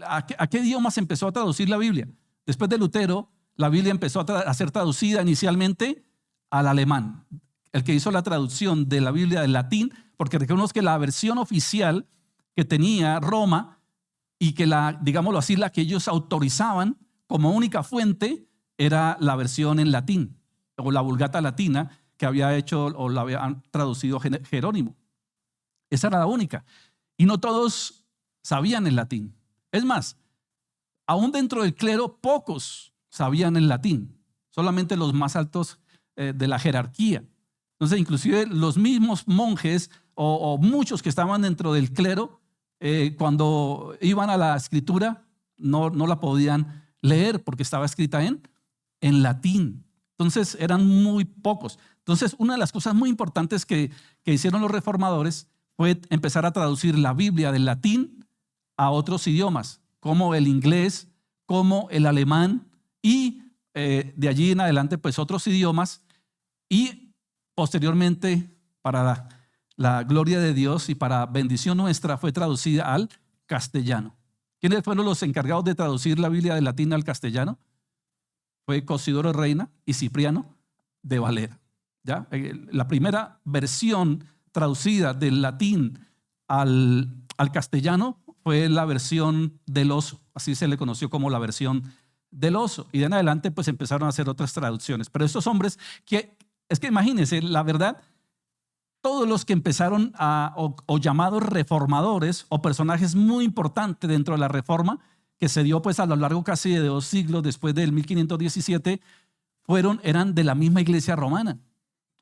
Speaker 1: ¿A qué idioma se empezó a traducir la Biblia? Después de Lutero, la Biblia empezó a ser traducida inicialmente al alemán. El que hizo la traducción de la Biblia del latín, porque recordemos que la versión oficial que tenía Roma y que digámoslo así, la que ellos autorizaban como única fuente era la versión en latín o la Vulgata latina que había hecho o la había traducido Jerónimo. Esa era la única. Y no todos sabían el latín. Es más, aún dentro del clero pocos sabían el latín, solamente los más altos de la jerarquía. Entonces, inclusive los mismos monjes o muchos que estaban dentro del clero, cuando iban a la escritura, no la podían leer porque estaba escrita en latín. Entonces, eran muy pocos. Entonces, una de las cosas muy importantes que hicieron los reformadores fue empezar a traducir la Biblia del latín a otros idiomas, como el inglés, como el alemán y de allí en adelante, pues otros idiomas. Y posteriormente, para la gloria de Dios y para bendición nuestra, fue traducida al castellano. ¿Quiénes fueron los encargados de traducir la Biblia del latín al castellano? Fue Cosidoro Reina y Cipriano de Valera. ¿Ya? La primera versión traducida del latín al castellano fue la versión del Oso. Así se le conoció como la versión del Oso. Y de en adelante pues empezaron a hacer otras traducciones. Pero estos hombres es que imagínense, la verdad, todos los que empezaron o llamados reformadores o personajes muy importantes dentro de la reforma que se dio pues a lo largo casi de 2 siglos después del 1517 eran de la misma iglesia romana.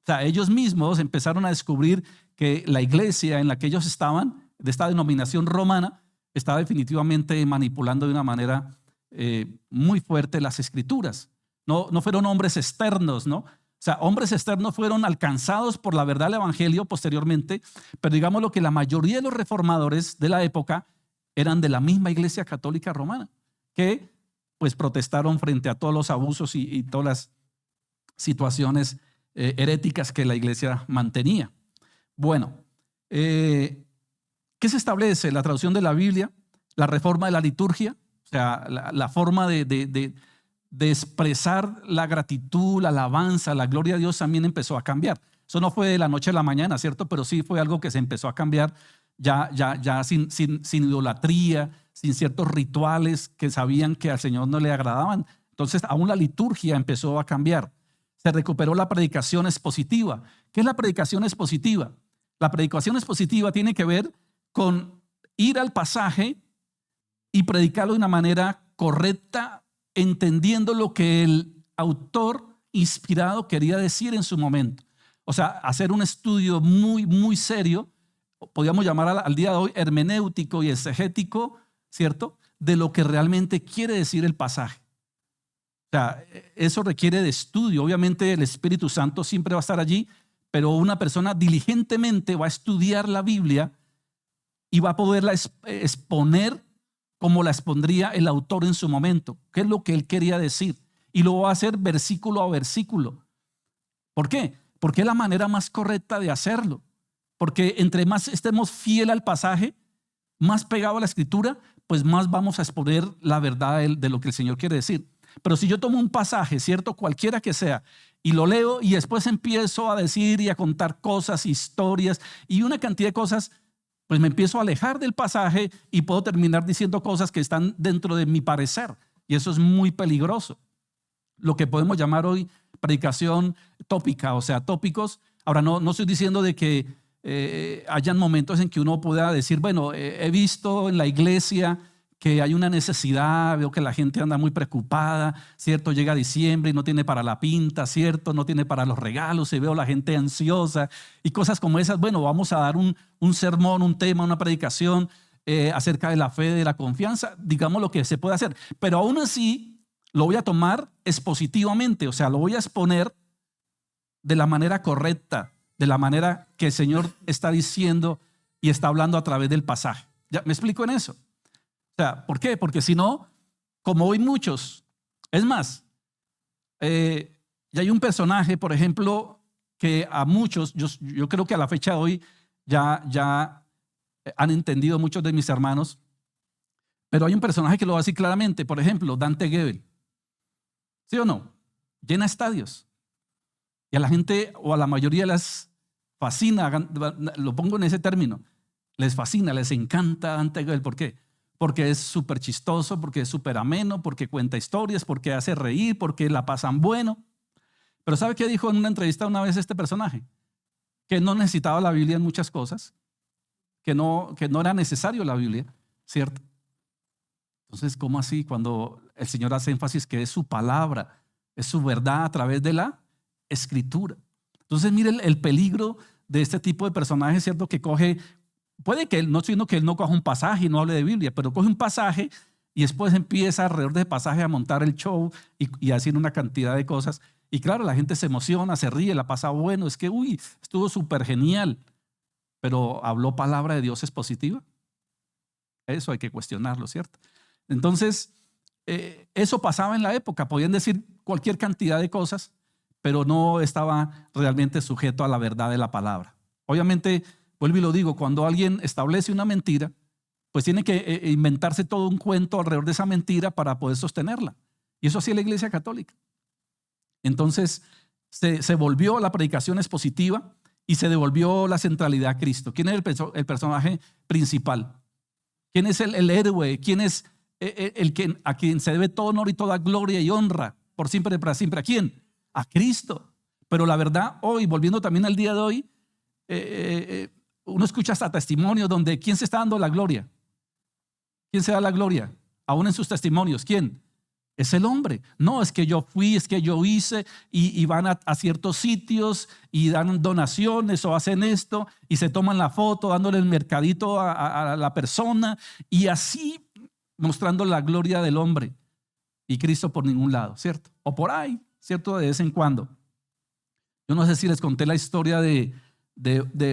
Speaker 1: O sea, ellos mismos empezaron a descubrir que la iglesia en la que ellos estaban, de esta denominación romana, estaba definitivamente manipulando de una manera muy fuerte las escrituras. No fueron hombres externos, ¿no? O sea, hombres externos fueron alcanzados por la verdad del evangelio posteriormente, pero digamos lo que la mayoría de los reformadores de la época eran de la misma iglesia católica romana, que pues protestaron frente a todos los abusos y todas las situaciones heréticas que la iglesia mantenía. Bueno, ¿qué se establece? La traducción de la Biblia, la reforma de la liturgia, o sea, la forma de expresar la gratitud, la alabanza, la gloria a Dios también empezó a cambiar. Eso no fue de la noche a la mañana, ¿cierto? Pero sí fue algo que se empezó a cambiar ya sin idolatría, sin ciertos rituales que sabían que al Señor no le agradaban. Entonces, aún la liturgia empezó a cambiar. Se recuperó la predicación expositiva. ¿Qué es la predicación expositiva? La predicación expositiva tiene que ver con ir al pasaje y predicarlo de una manera correcta, entendiendo lo que el autor inspirado quería decir en su momento. O sea, hacer un estudio muy, muy serio, podríamos llamar al día de hoy hermenéutico y exegético, ¿cierto? De lo que realmente quiere decir el pasaje. O sea, eso requiere de estudio. Obviamente el Espíritu Santo siempre va a estar allí, pero una persona diligentemente va a estudiar la Biblia y va a poderla exponer como la expondría el autor en su momento. ¿Qué es lo que él quería decir? Y lo va a hacer versículo a versículo. ¿Por qué? Porque es la manera más correcta de hacerlo. Porque entre más estemos fiel al pasaje, más pegado a la escritura, pues más vamos a exponer la verdad de lo que el Señor quiere decir. Pero si yo tomo un pasaje, ¿cierto? Cualquiera que sea, y lo leo y después empiezo a decir y a contar cosas, historias y una cantidad de cosas, pues me empiezo a alejar del pasaje y puedo terminar diciendo cosas que están dentro de mi parecer. Y eso es muy peligroso. Lo que podemos llamar hoy predicación tópica, o sea, tópicos. Ahora, no estoy diciendo de que hayan momentos en que uno pueda decir, bueno, he visto en la iglesia que hay una necesidad, veo que la gente anda muy preocupada, ¿cierto? Llega diciembre y no tiene para la pinta, ¿cierto? No tiene para los regalos y veo la gente ansiosa y cosas como esas. Bueno, vamos a dar un sermón, un tema, una predicación acerca de la fe, de la confianza, digamos lo que se puede hacer. Pero aún así lo voy a tomar expositivamente, o sea, lo voy a exponer de la manera correcta, de la manera que el Señor está diciendo y está hablando a través del pasaje. ¿Ya me explico en eso? O sea, ¿por qué? Porque si no, como hoy muchos, es más, ya hay un personaje, por ejemplo, que a muchos, yo creo que a la fecha de hoy ya han entendido muchos de mis hermanos, pero hay un personaje que lo va a decir claramente, por ejemplo, Dante Gebel. ¿Sí o no? Llena estadios. Y a la gente, o a la mayoría les fascina, lo pongo en ese término, les fascina, les encanta Dante Gebel. ¿Por qué? Porque es súper chistoso, porque es súper ameno, porque cuenta historias, porque hace reír, porque la pasan bueno. Pero ¿sabe qué dijo en una entrevista una vez este personaje? Que no necesitaba la Biblia en muchas cosas, que no era necesario la Biblia, ¿cierto? Entonces, ¿cómo así? Cuando el Señor hace énfasis que es su palabra, es su verdad a través de la Escritura. Entonces, mire el peligro de este tipo de personajes, ¿cierto? Que coge, puede que no estoy diciendo que él no coja un pasaje y no hable de Biblia, pero coge un pasaje y después empieza alrededor de ese pasaje a montar el show y a decir una cantidad de cosas. Y claro, la gente se emociona, se ríe, la pasa bueno, es que, uy, estuvo súper genial. Pero ¿habló palabra de Dios expositiva? Eso hay que cuestionarlo, ¿cierto? Entonces, eso pasaba en la época. Podían decir cualquier cantidad de cosas, pero no estaba realmente sujeto a la verdad de la palabra. Obviamente, vuelvo y lo digo, cuando alguien establece una mentira, pues tiene que inventarse todo un cuento alrededor de esa mentira para poder sostenerla. Y eso hacía la Iglesia Católica. Entonces, se volvió la predicación expositiva y se devolvió la centralidad a Cristo. ¿Quién es el personaje principal? ¿Quién es el héroe? ¿Quién es a quien se debe todo honor y toda gloria y honra por siempre y para siempre? ¿A quién? A Cristo. Pero la verdad, hoy, volviendo también al día de hoy, uno escucha hasta testimonios donde ¿quién se está dando la gloria? ¿Quién se da la gloria? Aún en sus testimonios, ¿quién? Es el hombre. No, es que yo fui, es que yo hice y van a ciertos sitios y dan donaciones o hacen esto y se toman la foto dándole el mercadito a la persona y así mostrando la gloria del hombre y Cristo por ningún lado, ¿cierto? O por ahí, ¿cierto? De vez en cuando. Yo no sé si les conté la historia de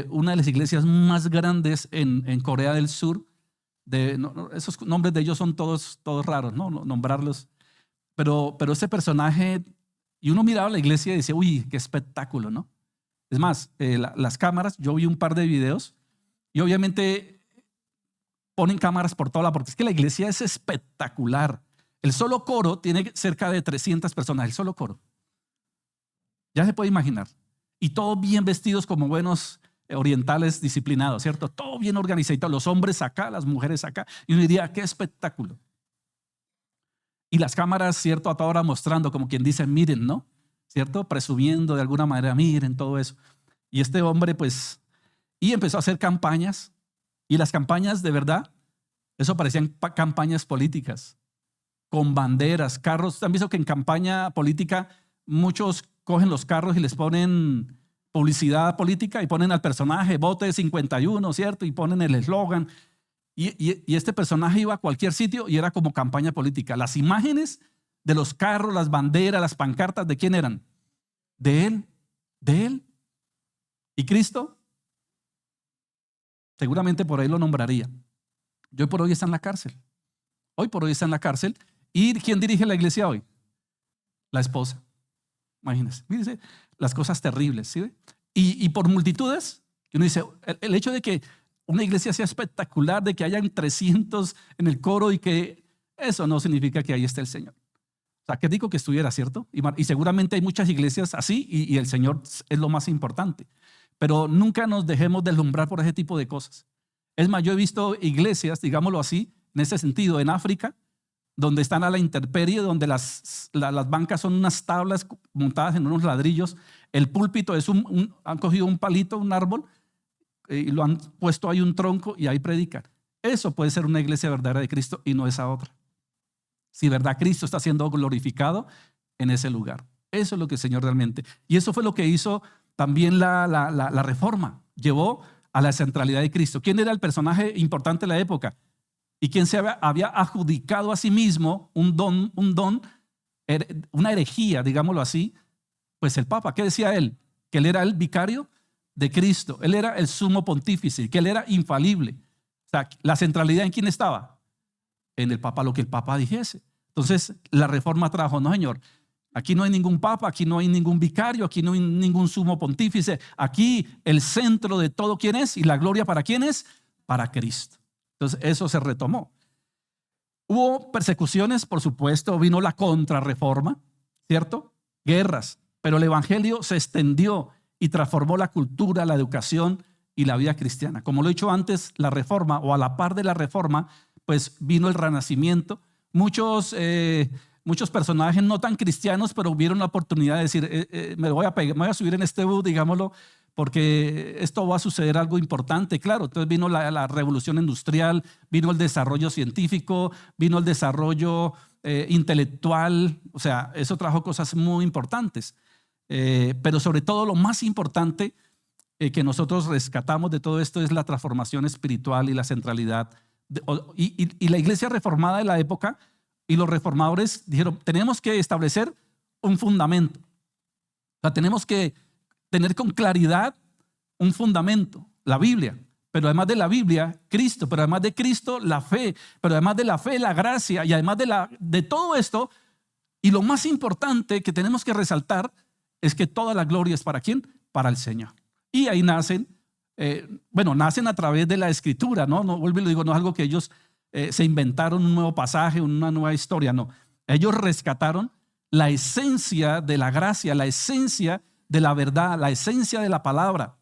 Speaker 1: una de las iglesias más grandes en Corea del Sur. Esos nombres de ellos son todos raros, ¿no? Nombrarlos. Pero ese personaje, y uno miraba la iglesia y decía, uy, qué espectáculo, ¿no? Es más, las cámaras, yo vi un par de videos y obviamente ponen cámaras por toda la, porque es que la iglesia es espectacular. El solo coro tiene cerca de 300 personas, el solo coro. Ya se puede imaginar. Y todos bien vestidos como buenos orientales disciplinados, ¿cierto? Todo bien organizado, los hombres acá, las mujeres acá. Y uno diría, qué espectáculo. Y las cámaras, ¿cierto? A toda hora mostrando, como quien dice, miren, ¿no? ¿Cierto? Presumiendo de alguna manera, miren todo eso. Y este hombre, pues, y empezó a hacer campañas. Y las campañas, de verdad, eso parecían campañas políticas, con banderas, carros. ¿Han visto que en campaña política muchos cogen los carros y les ponen publicidad política y ponen al personaje, vote 51, ¿cierto? Y ponen el eslogan. Y este personaje iba a cualquier sitio y era como campaña política. Las imágenes de los carros, las banderas, las pancartas, ¿de quién eran? De él, de él. ¿Y Cristo? Seguramente por ahí lo nombraría. Y hoy por hoy está en la cárcel. Hoy por hoy está en la cárcel. ¿Y quién dirige la iglesia hoy? La esposa. Imagínense. Fíjense las cosas terribles, ¿sí? Y por multitudes, uno dice, el hecho de que una iglesia sea espectacular, de que hayan 300 en el coro y que eso no significa que ahí esté el Señor. O sea, qué digo que estuviera, ¿cierto? Y seguramente hay muchas iglesias así y el Señor es lo más importante. Pero nunca nos dejemos deslumbrar por ese tipo de cosas. Es más, yo he visto iglesias, digámoslo así, en ese sentido, en África, donde están a la intemperie, donde las bancas son unas tablas montadas en unos ladrillos. El púlpito es han cogido un palito, un árbol, y lo han puesto ahí un tronco y ahí predican. Eso puede ser una iglesia verdadera de Cristo y no esa otra. Si verdad Cristo está siendo glorificado en ese lugar. Eso es lo que el Señor realmente. Y eso fue lo que hizo también la Reforma. Llevó a la centralidad de Cristo. ¿Quién era el personaje importante de la época? ¿Y quién se había adjudicado a sí mismo un don, una herejía, digámoslo así? Pues el Papa. ¿Qué decía él? Que él era el vicario de Cristo. Él era el sumo pontífice, que él era infalible. O sea, la centralidad ¿en quién estaba? En el Papa, lo que el Papa dijese. Entonces, la Reforma trajo, no señor, aquí no hay ningún Papa, aquí no hay ningún vicario, aquí no hay ningún sumo pontífice. Aquí el centro de todo, ¿quién es? Y la gloria, ¿para quién es? Para Cristo. Entonces, eso se retomó. Hubo persecuciones, por supuesto, vino la contrarreforma, ¿cierto? Guerras, pero el evangelio se extendió y transformó la cultura, la educación y la vida cristiana. Como lo he dicho antes, la reforma o a la par de la reforma, pues vino el renacimiento. Muchos personajes no tan cristianos, pero vieron la oportunidad de decir, me voy a subir en este bus, digámoslo, porque esto va a suceder algo importante. Claro, entonces vino la revolución industrial, vino el desarrollo científico, vino el desarrollo intelectual. O sea, eso trajo cosas muy importantes. Pero sobre todo lo más importante que nosotros rescatamos de todo esto es la transformación espiritual y la centralidad. Y la iglesia reformada de la época y los reformadores dijeron, tenemos que establecer un fundamento. O sea, tenemos que tener con claridad un fundamento, la Biblia. Pero además de la Biblia, Cristo. Pero además de Cristo, la fe. Pero además de la fe, la gracia. Y además de todo esto, y lo más importante que tenemos que resaltar es que toda la gloria es ¿para quién? Para el Señor. Y ahí nacen a través de la Escritura, ¿no? No, vuelvo y lo digo, no es algo que ellos se inventaron un nuevo pasaje, una nueva historia, no. Ellos rescataron la esencia de la gracia, la esencia de la verdad, la esencia de la palabra.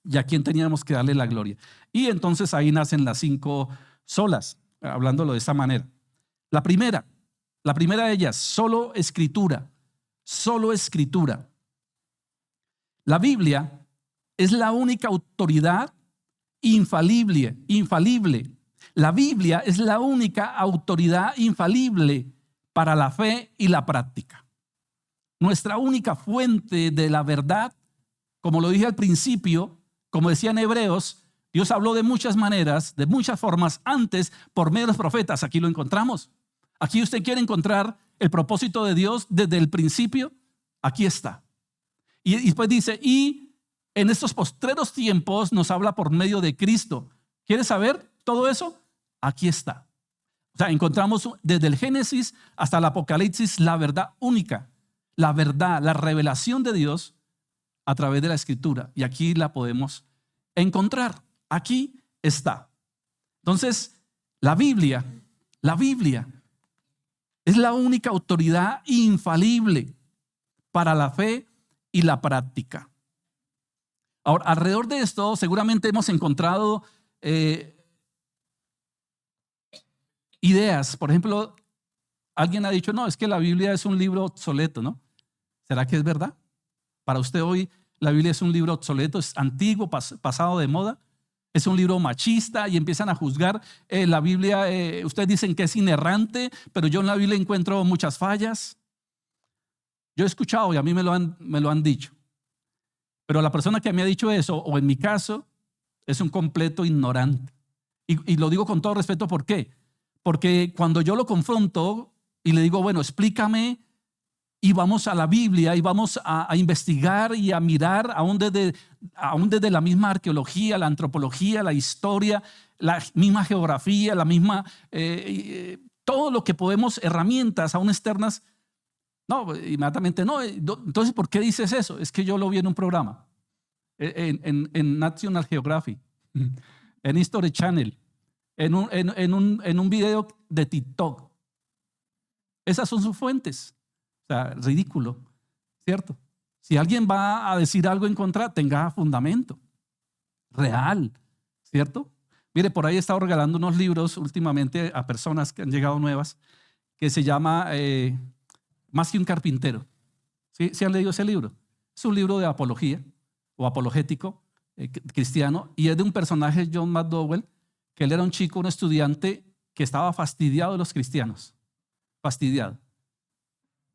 Speaker 1: Y a quién teníamos que darle la gloria. Y entonces ahí nacen las 5 solas, hablándolo de esta manera. La primera de ellas, solo escritura, solo escritura. La Biblia es la única autoridad infalible. La Biblia es la única autoridad infalible para la fe y la práctica. Nuestra única fuente de la verdad, como lo dije al principio, como decía en Hebreos, Dios habló de muchas maneras, de muchas formas antes por medio de los profetas. Aquí lo encontramos. Aquí usted quiere encontrar el propósito de Dios desde el principio. Aquí está. Y después dice, y en estos postreros tiempos nos habla por medio de Cristo. ¿Quieres saber todo eso? Aquí está. O sea, encontramos desde el Génesis hasta el Apocalipsis la verdad única, la verdad, la revelación de Dios a través de la Escritura. Y aquí la podemos encontrar. Aquí está. Entonces, la Biblia es la única autoridad infalible para la fe y la práctica. Ahora, alrededor de esto seguramente hemos encontrado ideas. Por ejemplo, alguien ha dicho, no, es que la Biblia es un libro obsoleto, ¿no? ¿Será que es verdad? Para usted hoy la Biblia es un libro obsoleto, es antiguo, pasado de moda, es un libro machista y empiezan a juzgar la Biblia. Ustedes dicen que es inerrante, pero yo en la Biblia encuentro muchas fallas. Yo he escuchado y a mí me lo han dicho. Pero la persona que me ha dicho eso, o en mi caso, es un completo ignorante. Y lo digo con todo respeto, ¿por qué? Porque cuando yo lo confronto y le digo, bueno, explícame, y vamos a la Biblia y vamos a investigar y a mirar aún desde la misma arqueología, la antropología, la historia, la misma geografía, la misma, todo lo que podemos, herramientas aún externas. No, inmediatamente no. Entonces, ¿por qué dices eso? Es que yo lo vi en un programa, en National Geographic. en History Channel, en un video de TikTok. Esas son sus fuentes. O sea, ridículo, ¿cierto? Si alguien va a decir algo en contra, tenga fundamento real, ¿cierto? Mire, por ahí he estado regalando unos libros últimamente a personas que han llegado nuevas, que se llama Más que un carpintero. ¿Sí han leído ese libro? Es un libro de apología o apologético cristiano, y es de un personaje, John McDowell, que él era un chico, un estudiante que estaba fastidiado de los cristianos, fastidiado.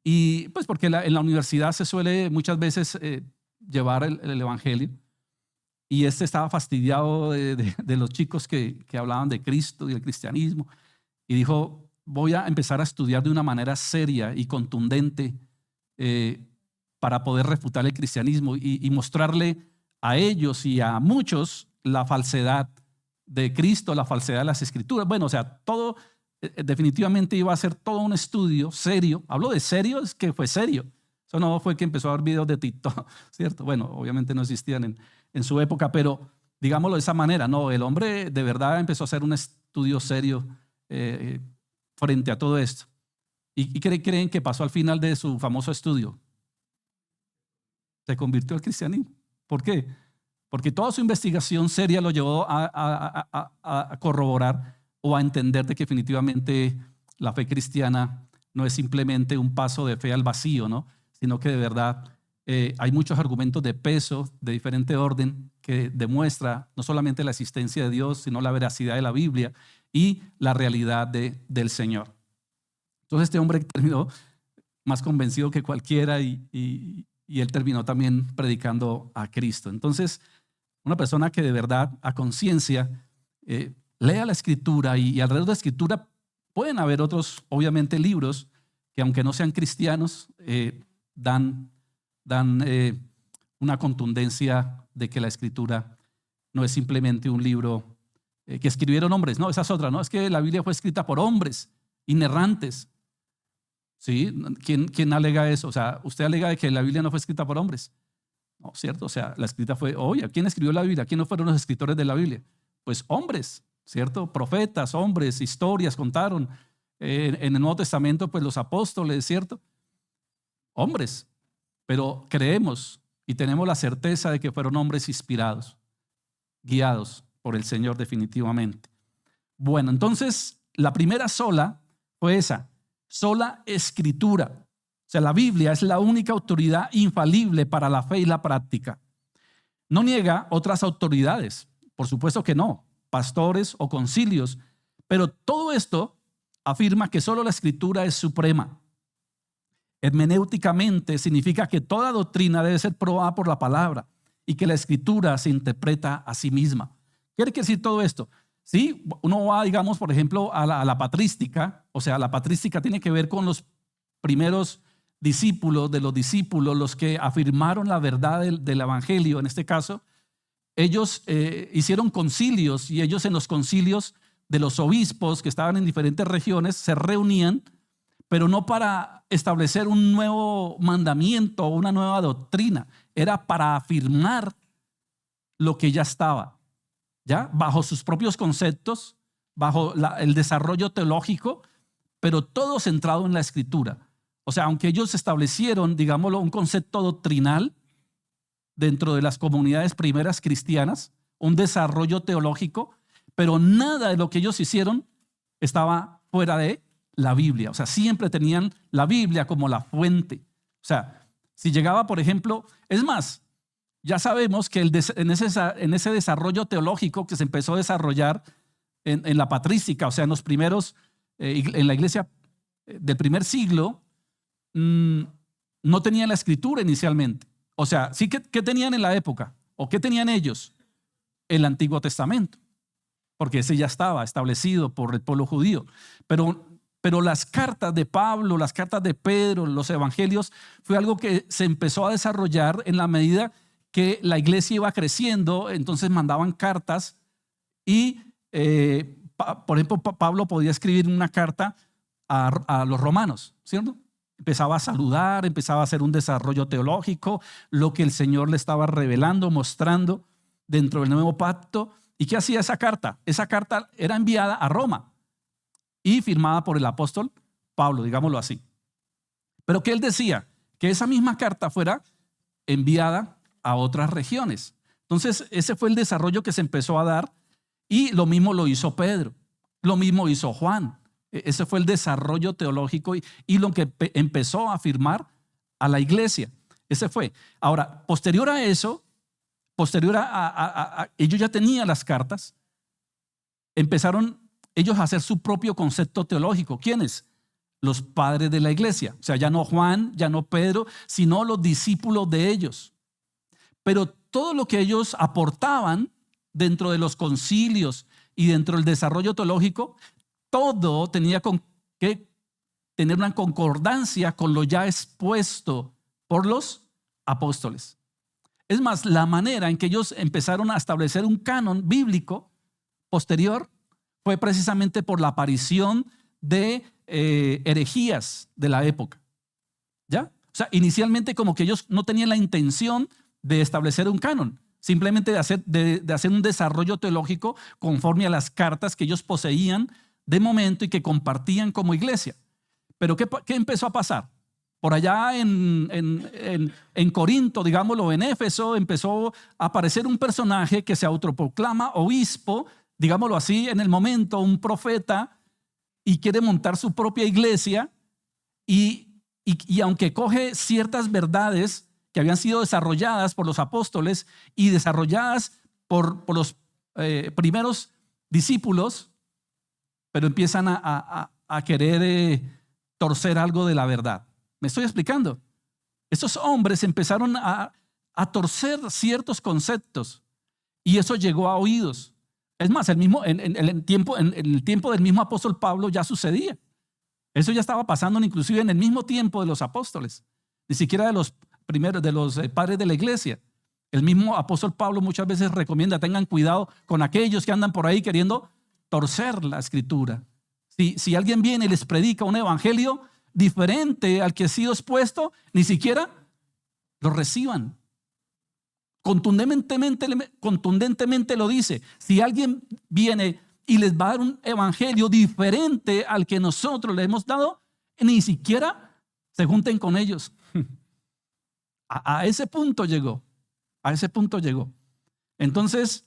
Speaker 1: Y pues porque en la universidad se suele muchas veces llevar el evangelio, y estaba fastidiado de los chicos que hablaban de Cristo y del cristianismo, y dijo: voy a empezar a estudiar de una manera seria y contundente para poder refutar el cristianismo y mostrarle a ellos y a muchos la falsedad de Cristo, la falsedad de las Escrituras. Bueno, o sea, todo definitivamente iba a ser todo un estudio serio. Hablo de serio, es que fue serio. Eso no fue que empezó a ver videos de TikTok, ¿cierto? Bueno, obviamente no existían en su época, pero digámoslo de esa manera, no, el hombre de verdad empezó a hacer un estudio serio frente a todo esto. ¿Y qué creen que pasó al final de su famoso estudio? Se convirtió al cristianismo. ¿Por qué? Porque toda su investigación seria lo llevó a corroborar o a entender de que definitivamente la fe cristiana no es simplemente un paso de fe al vacío, ¿no? Sino que de verdad hay muchos argumentos de peso, de diferente orden, que demuestra no solamente la existencia de Dios, sino la veracidad de la Biblia y la realidad del Señor. Entonces este hombre terminó más convencido que cualquiera y él terminó también predicando a Cristo. Entonces, una persona que de verdad a conciencia lea la Escritura, y alrededor de la Escritura pueden haber otros, obviamente, libros que, aunque no sean cristianos, dan una contundencia de que la Escritura no es simplemente un libro que escribieron hombres. No, esa es otra, ¿no? Es que la Biblia fue escrita por hombres inerrantes. ¿Sí? ¿Quién alega eso? O sea, usted alega de que la Biblia no fue escrita por hombres. No, ¿cierto? O sea, la escrita fue, oye, ¿quién escribió la Biblia? ¿Quiénes fueron los escritores de la Biblia? Pues hombres, ¿cierto? Profetas, hombres, historias contaron. En el Nuevo Testamento, pues los apóstoles, ¿cierto? Hombres. Pero creemos y tenemos la certeza de que fueron hombres inspirados, guiados por el Señor definitivamente. Bueno, entonces, la primera sola fue esa. Sola Escritura. O sea, la Biblia es la única autoridad infalible para la fe y la práctica. No niega otras autoridades, por supuesto que no, pastores o concilios, pero todo esto afirma que solo la Escritura es suprema. Hermenéuticamente significa que toda doctrina debe ser probada por la palabra y que la Escritura se interpreta a sí misma. ¿Qué quiere decir todo esto? Sí, uno va, digamos, por ejemplo, a la patrística. O sea, la patrística tiene que ver con los primeros discípulos de los discípulos, los que afirmaron la verdad del evangelio. En este caso, ellos hicieron concilios, y ellos en los concilios de los obispos que estaban en diferentes regiones se reunían, pero no para establecer un nuevo mandamiento o una nueva doctrina, era para afirmar lo que ya estaba, ¿ya? Bajo sus propios conceptos, bajo el desarrollo teológico, pero todo centrado en la Escritura. O sea, aunque ellos establecieron, digámoslo, un concepto doctrinal dentro de las comunidades primeras cristianas, un desarrollo teológico, pero nada de lo que ellos hicieron estaba fuera de la Biblia. O sea, siempre tenían la Biblia como la fuente. O sea, si llegaba, por ejemplo, es más, ya sabemos que en ese desarrollo teológico que se empezó a desarrollar en la patrística, o sea, en los primeros, en la iglesia del primer siglo, no tenían la Escritura inicialmente. O sea, sí, ¿qué tenían en la época? ¿O qué tenían ellos? El Antiguo Testamento, porque ese ya estaba establecido por el pueblo judío. Pero las cartas de Pablo, las cartas de Pedro, los evangelios, fue algo que se empezó a desarrollar en la medida que la iglesia iba creciendo. Entonces mandaban cartas y, por ejemplo, Pablo podía escribir una carta a los romanos, ¿cierto? Empezaba a saludar, empezaba a hacer un desarrollo teológico, lo que el Señor le estaba revelando, mostrando dentro del nuevo pacto. ¿Y qué hacía esa carta? Esa carta era enviada a Roma y firmada por el apóstol Pablo, digámoslo así. Pero ¿qué él decía? Que esa misma carta fuera enviada a otras regiones. Entonces, ese fue el desarrollo que se empezó a dar y lo mismo lo hizo Pedro, lo mismo hizo Juan. Ese fue el desarrollo teológico y lo que empezó a afirmar a la iglesia. Ese fue. Ahora, posterior a eso, ellos ya tenían las cartas, empezaron ellos a hacer su propio concepto teológico. ¿Quiénes? Los padres de la iglesia. O sea, ya no Juan, ya no Pedro, sino los discípulos de ellos. Pero todo lo que ellos aportaban dentro de los concilios y dentro del desarrollo teológico, todo tenía que tener una concordancia con lo ya expuesto por los apóstoles. Es más, la manera en que ellos empezaron a establecer un canon bíblico posterior fue precisamente por la aparición de herejías de la época. ¿Ya? O sea, inicialmente como que ellos no tenían la intención de establecer un canon, simplemente de hacer un desarrollo teológico conforme a las cartas que ellos poseían de momento y que compartían como iglesia. Pero ¿qué empezó a pasar? Por allá en Corinto, digámoslo, en Éfeso, empezó a aparecer un personaje que se autoproclama obispo, digámoslo así, en el momento, un profeta, y quiere montar su propia iglesia, y aunque coge ciertas verdades que habían sido desarrolladas por los apóstoles y desarrolladas por los primeros discípulos, pero empiezan a querer torcer algo de la verdad. ¿Me estoy explicando? Estos hombres empezaron a torcer ciertos conceptos y eso llegó a oídos. Es más, en el tiempo del mismo apóstol Pablo ya sucedía. Eso ya estaba pasando inclusive en el mismo tiempo de los apóstoles, ni siquiera de los primeros, de los padres de la iglesia. El mismo apóstol Pablo muchas veces recomienda: tengan cuidado con aquellos que andan por ahí queriendo torcer la escritura. Si alguien viene y les predica un evangelio diferente al que ha sido expuesto, ni siquiera lo reciban. Contundentemente lo dice. Si alguien viene y les va a dar un evangelio diferente al que nosotros le hemos dado, ni siquiera se junten con ellos. A ese punto llegó. A ese punto llegó. Entonces,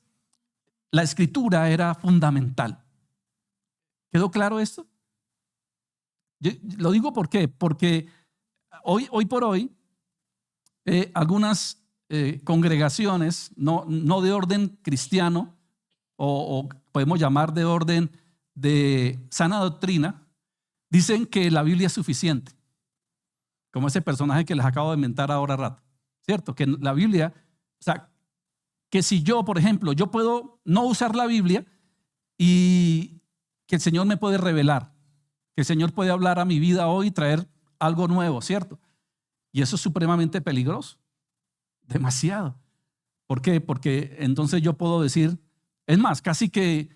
Speaker 1: la escritura era fundamental. ¿Quedó claro esto? Yo lo digo ¿por qué? Porque hoy por hoy algunas congregaciones no de orden cristiano o podemos llamar de orden de sana doctrina, dicen que la Biblia es suficiente, como ese personaje que les acabo de inventar ahora rato, ¿cierto? Que la Biblia, o sea, que si yo, por ejemplo, yo puedo no usar la Biblia y que el Señor me puede revelar, que el Señor puede hablar a mi vida hoy y traer algo nuevo, ¿cierto? Y eso es supremamente peligroso, demasiado. ¿Por qué? Porque entonces yo puedo decir, es más, casi que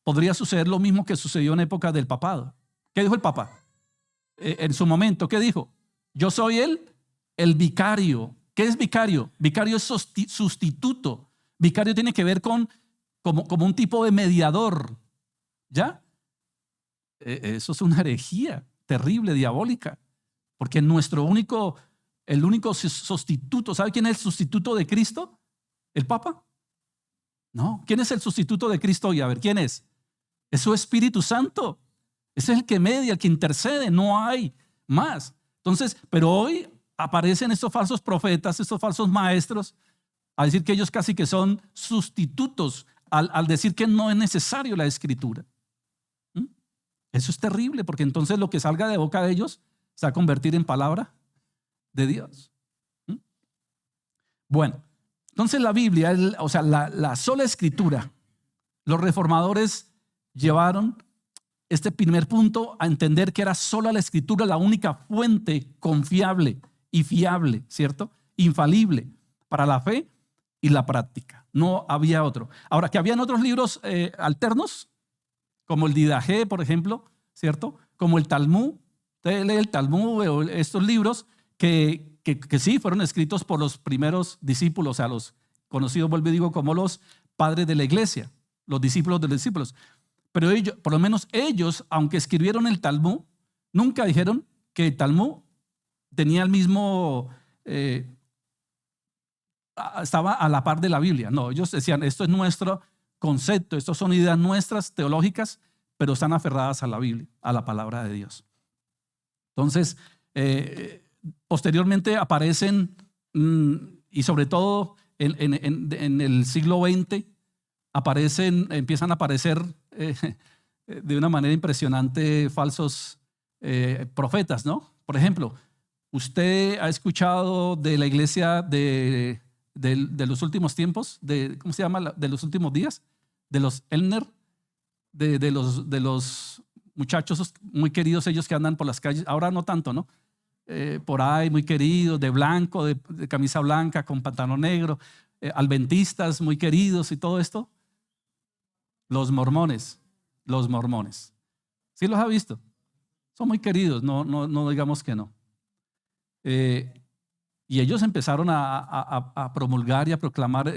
Speaker 1: podría suceder lo mismo que sucedió en época del papado. ¿Qué dijo el Papa? En su momento, ¿qué dijo? Yo soy el vicario. ¿Qué es vicario? Vicario es sustituto. Vicario tiene que ver como un tipo de mediador. ¿Ya? Eso es una herejía terrible, diabólica. Porque el único sustituto, ¿sabe quién es el sustituto de Cristo? ¿El Papa? No. ¿Quién es el sustituto de Cristo hoy? A ver, ¿quién es? Es su Espíritu Santo. Ese es el que media, el que intercede. No hay más. Entonces, pero hoy aparecen estos falsos profetas, estos falsos maestros, a decir que ellos casi que son sustitutos al decir que no es necesario la escritura. Eso es terrible, porque entonces lo que salga de boca de ellos se va a convertir en palabra de Dios. Bueno, entonces la Biblia, o sea, la sola escritura, los reformadores llevaron este primer punto a entender que era sola la escritura la única fuente confiable y fiable, ¿cierto? Infalible para la fe y la práctica. No había otro. Ahora, que habían otros libros alternos, como el Didache, por ejemplo, ¿cierto? Como el Talmud. Usted lee el Talmud o estos libros que sí fueron escritos por los primeros discípulos, o sea, los conocidos, vuelvo y digo, como los padres de la iglesia, los discípulos de los discípulos. Pero ellos, por lo menos ellos, aunque escribieron el Talmud, nunca dijeron que el Talmud tenía el mismo, estaba a la par de la Biblia. No, ellos decían, esto es nuestro concepto, estas son ideas nuestras teológicas, pero están aferradas a la Biblia, a la palabra de Dios. Entonces, posteriormente aparecen, y sobre todo en el siglo XX, empiezan a aparecer de una manera impresionante falsos profetas, ¿no? Por ejemplo, usted ha escuchado de la iglesia de los últimos tiempos, ¿cómo se llama? De los últimos días, de los Elner, de los muchachos muy queridos, ellos que andan por las calles, ahora no tanto, ¿no? Por ahí muy queridos, de blanco, de camisa blanca con pantalón negro, adventistas muy queridos y todo esto. Los mormones. ¿Sí los ha visto? Son muy queridos, no digamos que no. Y ellos empezaron a promulgar y a proclamar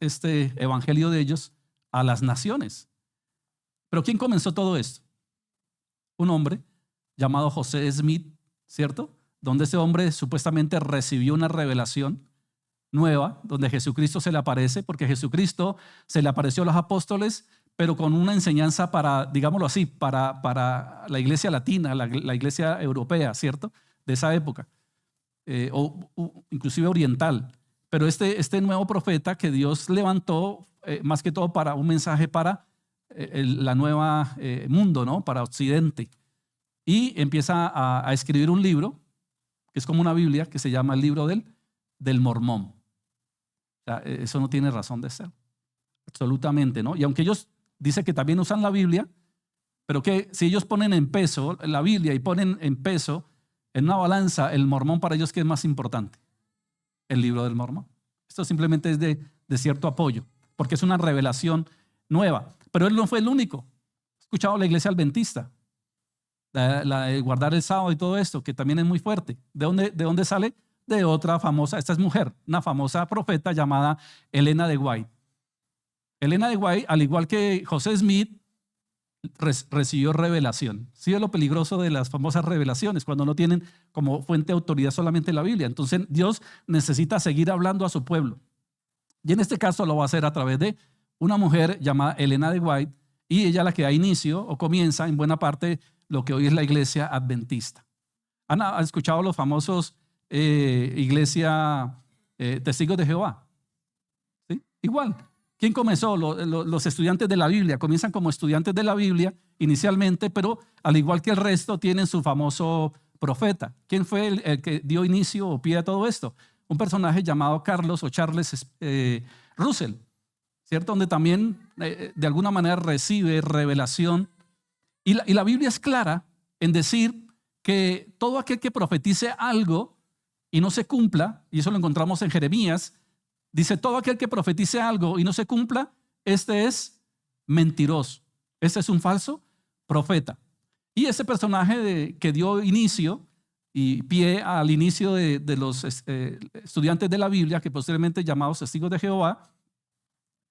Speaker 1: este evangelio de ellos a las naciones. Pero ¿quién comenzó todo esto? Un hombre llamado José Smith, ¿cierto? Donde ese hombre supuestamente recibió una revelación nueva, donde Jesucristo se le aparece, porque Jesucristo se le apareció a los apóstoles, pero con una enseñanza para, digámoslo así, para la iglesia latina, la iglesia europea, ¿cierto? De esa época, o inclusive oriental. Pero este nuevo profeta que Dios levantó, más que todo para un mensaje para la nueva mundo, ¿no? Para Occidente. Y empieza a escribir un libro, que es como una Biblia, que se llama el libro del Mormón. O sea, eso no tiene razón de ser. Absolutamente, ¿no? Y aunque ellos dicen que también usan la Biblia, pero que si ellos ponen en peso la Biblia y ponen en peso en una balanza el Mormón, para ellos, ¿qué es más importante? El libro del Mormón. Esto simplemente es de cierto apoyo, porque es una revelación nueva. Pero él no fue el único. He escuchado la iglesia adventista, la de guardar el sábado y todo esto, que también es muy fuerte. ¿De dónde sale? De otra famosa, esta es mujer, una famosa profeta llamada Elena de White. Elena de White, al igual que José Smith, recibió revelación. ¿Sí es lo peligroso de las famosas revelaciones? Cuando no tienen como fuente de autoridad solamente la Biblia. Entonces Dios necesita seguir hablando a su pueblo. Y en este caso lo va a hacer a través de una mujer llamada Elena de White, y ella la que da inicio o comienza en buena parte lo que hoy es la iglesia adventista. ¿Han escuchado los famosos iglesia testigos de Jehová? ¿Sí? Igual. ¿Quién comenzó? Los estudiantes de la Biblia. Comienzan como estudiantes de la Biblia inicialmente, pero al igual que el resto tienen su famoso profeta. ¿Quién fue el que dio inicio o pie a todo esto? Un personaje llamado Carlos o Charles Russell, ¿cierto? Donde también de alguna manera recibe revelación. Y la Biblia es clara en decir que todo aquel que profetice algo y no se cumpla, y eso lo encontramos en Jeremías, dice, todo aquel que profetice algo y no se cumpla, este es mentiroso. Este es un falso profeta. Y ese personaje que dio inicio y pie al inicio de los estudiantes de la Biblia, que posteriormente llamados testigos de Jehová,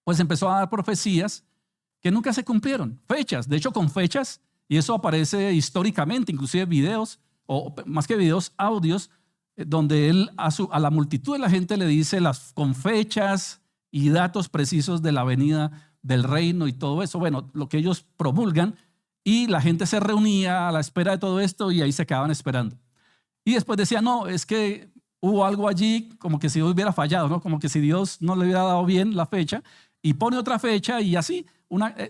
Speaker 1: pues empezó a dar profecías que nunca se cumplieron. Fechas, de hecho con fechas, y eso aparece históricamente, inclusive videos, o más que videos, audios, donde él a la multitud de la gente le dice con fechas y datos precisos de la venida del reino y todo eso, bueno, lo que ellos promulgan, y la gente se reunía a la espera de todo esto y ahí se quedaban esperando. Y después decía, no, es que hubo algo allí como que si Dios hubiera fallado, ¿no? Como que si Dios no le hubiera dado bien la fecha, y pone otra fecha y así.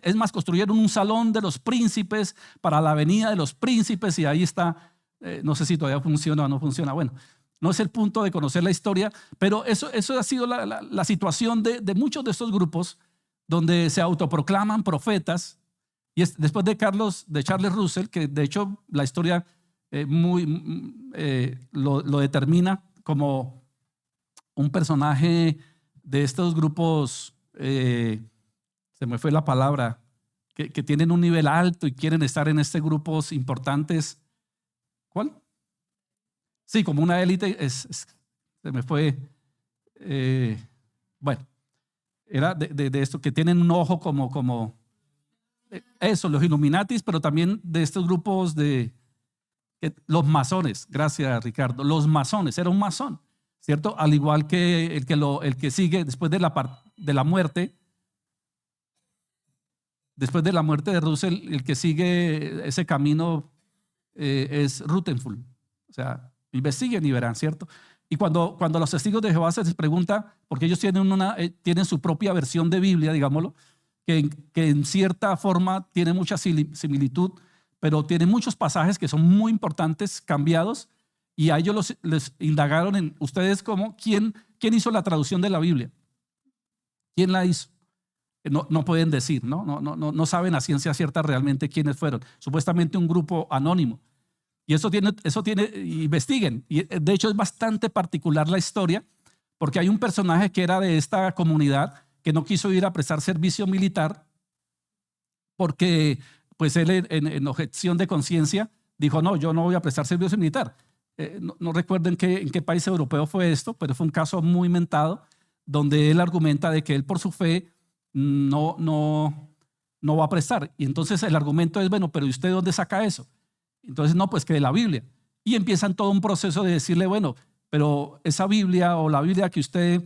Speaker 1: Es más, construyeron un salón de los príncipes para la venida de los príncipes y ahí está, no sé si todavía funciona o no funciona, bueno. No es el punto de conocer la historia, pero eso ha sido la situación de muchos de estos grupos donde se autoproclaman profetas. Y después de Charles Russell, que de hecho la historia lo determina como un personaje de estos grupos, se me fue la palabra, que tienen un nivel alto y quieren estar en estos grupos importantes. ¿Cuál? Sí, como una élite, se me fue. Bueno, Era de esto, que tienen un ojo como eso, los Illuminatis, pero también de estos grupos los masones. Gracias, Ricardo. Los masones, era un masón, ¿cierto? Al igual que el que sigue después de la muerte. Después de la muerte de Russell, el que sigue ese camino es Rutherford. O sea, investiguen y verán, ¿cierto? Y cuando los testigos de Jehová se les pregunta, porque ellos tienen su propia versión de Biblia, digámoslo, que en cierta forma tiene mucha similitud, pero tiene muchos pasajes que son muy importantes, cambiados, y a ellos les indagaron en ustedes quién hizo la traducción de la Biblia. ¿Quién la hizo? No pueden decir, no saben a ciencia cierta realmente quiénes fueron. Supuestamente un grupo anónimo. Y eso tiene, investiguen. Y de hecho es bastante particular la historia, porque hay un personaje que era de esta comunidad que no quiso ir a prestar servicio militar, porque pues él en objeción de conciencia dijo, no, yo no voy a prestar servicio militar. No recuerdo en qué país europeo fue esto, pero fue un caso muy mentado, donde él argumenta de que él por su fe no va a prestar. Y entonces el argumento es, bueno, pero ¿y usted dónde saca eso? Entonces, no, pues que de la Biblia. Y empiezan todo un proceso de decirle, bueno, pero esa Biblia o la Biblia que usted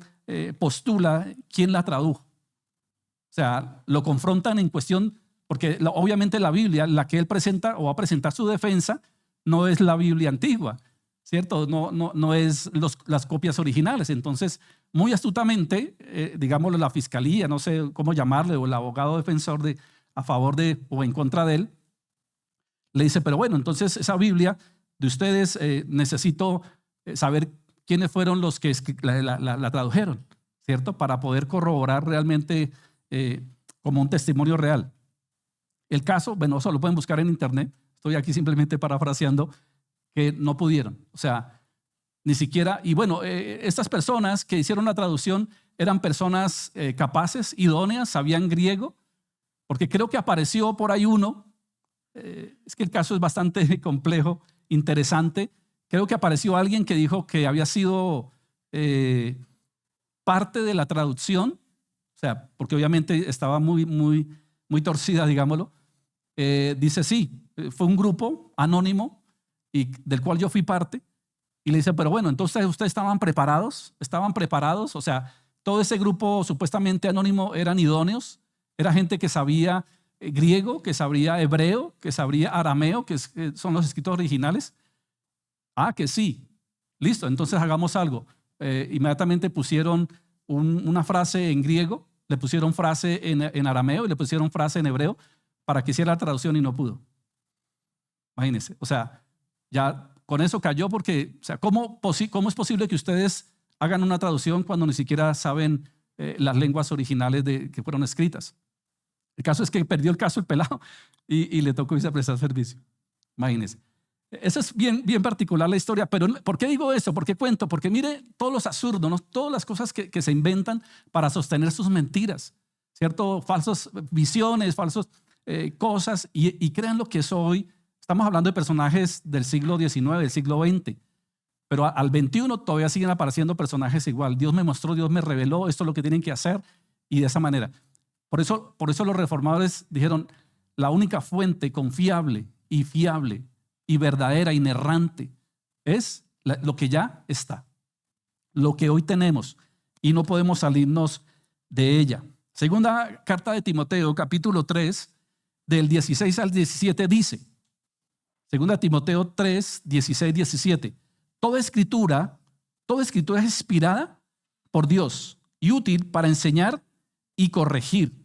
Speaker 1: postula, ¿quién la tradujo? O sea, lo confrontan en cuestión, porque obviamente la Biblia, la que él presenta o va a presentar su defensa, no es la Biblia antigua, ¿cierto? No es las copias originales. Entonces, muy astutamente, digámoslo, la fiscalía, no sé cómo llamarle, o el abogado defensor a favor de o en contra de él, le dice, pero bueno, entonces esa Biblia de ustedes necesito saber quiénes fueron los que la tradujeron, ¿cierto? Para poder corroborar realmente como un testimonio real. El caso, bueno, eso lo pueden buscar en internet, estoy aquí simplemente parafraseando, que no pudieron, o sea, ni siquiera, y bueno, estas personas que hicieron la traducción eran personas capaces, idóneas, sabían griego, porque creo que apareció por ahí uno, es que el caso es bastante complejo, interesante, creo que apareció alguien que dijo que había sido parte de la traducción, o sea, porque obviamente estaba muy torcida, digámoslo. Dice, sí, fue un grupo anónimo y del cual yo fui parte. Y le dice, pero bueno, entonces ustedes estaban preparados, o sea, todo ese grupo supuestamente anónimo eran idóneos, era gente que sabía griego, que sabía hebreo, que sabía arameo, que son los escritos originales. Ah, que sí, listo, entonces hagamos algo. Inmediatamente pusieron una frase en griego, le pusieron frase en arameo y le pusieron frase en hebreo para que hiciera la traducción y no pudo. Imagínense, o sea, ya con eso cayó porque, o sea, ¿cómo es posible que ustedes hagan una traducción cuando ni siquiera saben las lenguas originales que fueron escritas? El caso es que perdió el caso el pelado y le tocó irse a prestar servicio. Imagínense. Eso es bien particular la historia, pero ¿por qué digo eso? ¿Por qué cuento? Porque mire todos los absurdos, ¿no? Todas las cosas que se inventan para sostener sus mentiras, ¿cierto? Falsas visiones, falsas cosas, y crean lo que es hoy. Estamos hablando de personajes del siglo XIX, del siglo XX, pero al XXI todavía siguen apareciendo personajes igual. Dios me mostró, Dios me reveló, esto es lo que tienen que hacer, y de esa manera. Por eso los reformadores dijeron, la única fuente confiable y fiable y verdadera, inerrante, es lo que ya está, lo que hoy tenemos, y no podemos salirnos de ella. Segunda carta de Timoteo, capítulo 3, del 16 al 17 dice, segunda Timoteo 3, 16, 17, toda escritura es inspirada por Dios y útil para enseñar y corregir.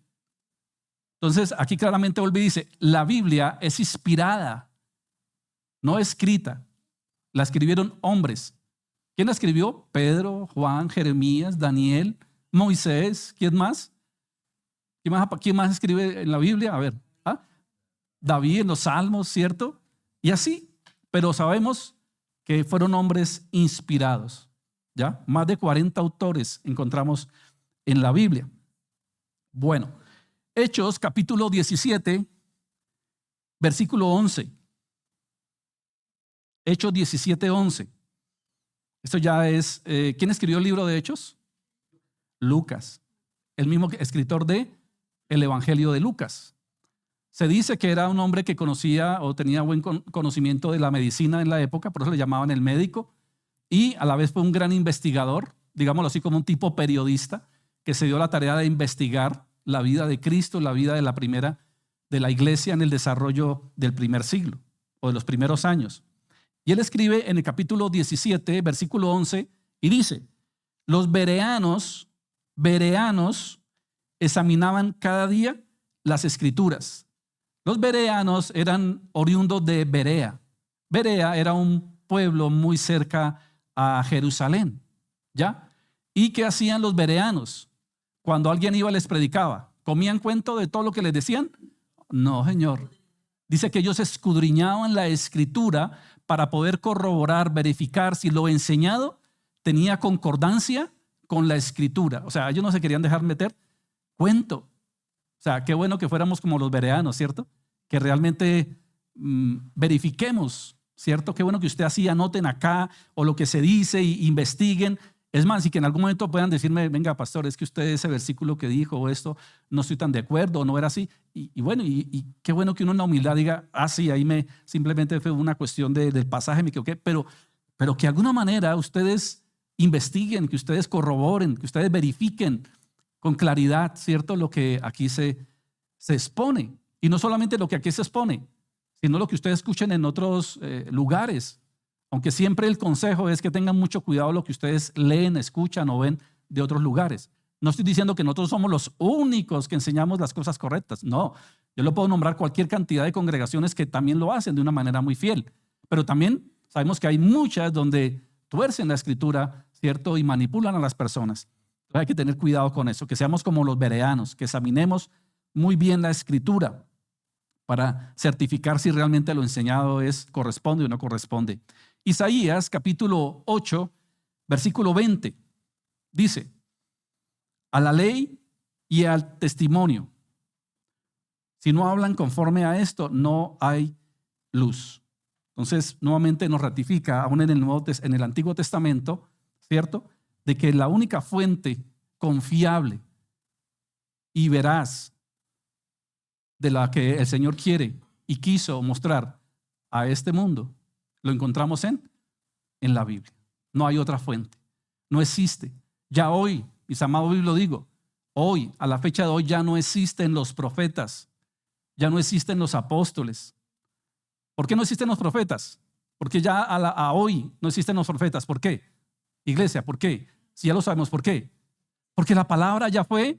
Speaker 1: Entonces, aquí claramente vuelve y dice, la Biblia es inspirada, no escrita. La escribieron hombres. ¿Quién la escribió? Pedro, Juan, Jeremías, Daniel, Moisés. ¿Quién más? ¿Quién más escribe en la Biblia? A ver, David en los Salmos, ¿cierto? Y así, pero sabemos que fueron hombres inspirados. ¿Ya? Más de 40 autores encontramos en la Biblia. Bueno, Hechos capítulo 17, versículo 11. Hechos 17, 11. Esto ya es, ¿quién escribió el libro de Hechos? Lucas. el mismo escritor de el Evangelio de Lucas. Se dice que era un hombre que conocía o tenía buen conocimiento de la medicina en la época, por eso le llamaban el médico, y a la vez fue un gran investigador, digámoslo así, como un tipo periodista que se dio la tarea de investigar la vida de Cristo, la vida de la iglesia en el desarrollo del primer siglo o de los primeros años. Y él escribe en el capítulo 17, versículo 11, y dice: los bereanos examinaban cada día las escrituras. Los bereanos eran oriundos de Berea. Berea era un pueblo muy cerca a Jerusalén, ¿ya? ¿Y qué hacían los bereanos? Cuando alguien iba les predicaba, ¿comían cuento de todo lo que les decían? No, señor. Dice que ellos escudriñaban la escritura para poder corroborar, verificar si lo enseñado tenía concordancia con la escritura. O sea, ellos no se querían dejar meter cuento. O sea, qué bueno que fuéramos como los bereanos, ¿cierto? Que realmente verifiquemos, ¿cierto? Qué bueno que usted así anoten acá o lo que se dice y investiguen. Es más, y que en algún momento puedan decirme: venga, pastor, es que usted ese versículo que dijo o esto, no estoy tan de acuerdo, no era así. Y bueno, qué bueno que uno en la humildad diga: sí, ahí simplemente fue una cuestión del pasaje, me equivoqué, pero que de alguna manera ustedes investiguen, que ustedes corroboren, que ustedes verifiquen con claridad, ¿cierto?, lo que aquí se expone. Y no solamente lo que aquí se expone, sino lo que ustedes escuchen en otros lugares. Aunque siempre el consejo es que tengan mucho cuidado lo que ustedes leen, escuchan o ven de otros lugares. No estoy diciendo que nosotros somos los únicos que enseñamos las cosas correctas. No, yo lo puedo nombrar cualquier cantidad de congregaciones que también lo hacen de una manera muy fiel. Pero también sabemos que hay muchas donde tuercen la escritura, ¿cierto?, y manipulan a las personas. Entonces hay que tener cuidado con eso, que seamos como los bereanos, que examinemos muy bien la escritura para certificar si realmente lo enseñado corresponde o no corresponde. Isaías capítulo 8, versículo 20, dice: a la ley y al testimonio, si no hablan conforme a esto, no hay luz. Entonces, nuevamente nos ratifica, aún en el Antiguo Testamento, ¿cierto?, de que la única fuente confiable y veraz de la que el Señor quiere y quiso mostrar a este mundo, lo encontramos en la Biblia. No hay otra fuente. No existe. Ya hoy, mis amados, hoy lo digo, hoy, a la fecha de hoy, ya no existen los profetas, ya no existen los apóstoles. ¿Por qué no existen los profetas? Porque ya a hoy no existen los profetas. ¿Por qué? Iglesia, ¿por qué? Si ya lo sabemos, ¿por qué? Porque la palabra ya fue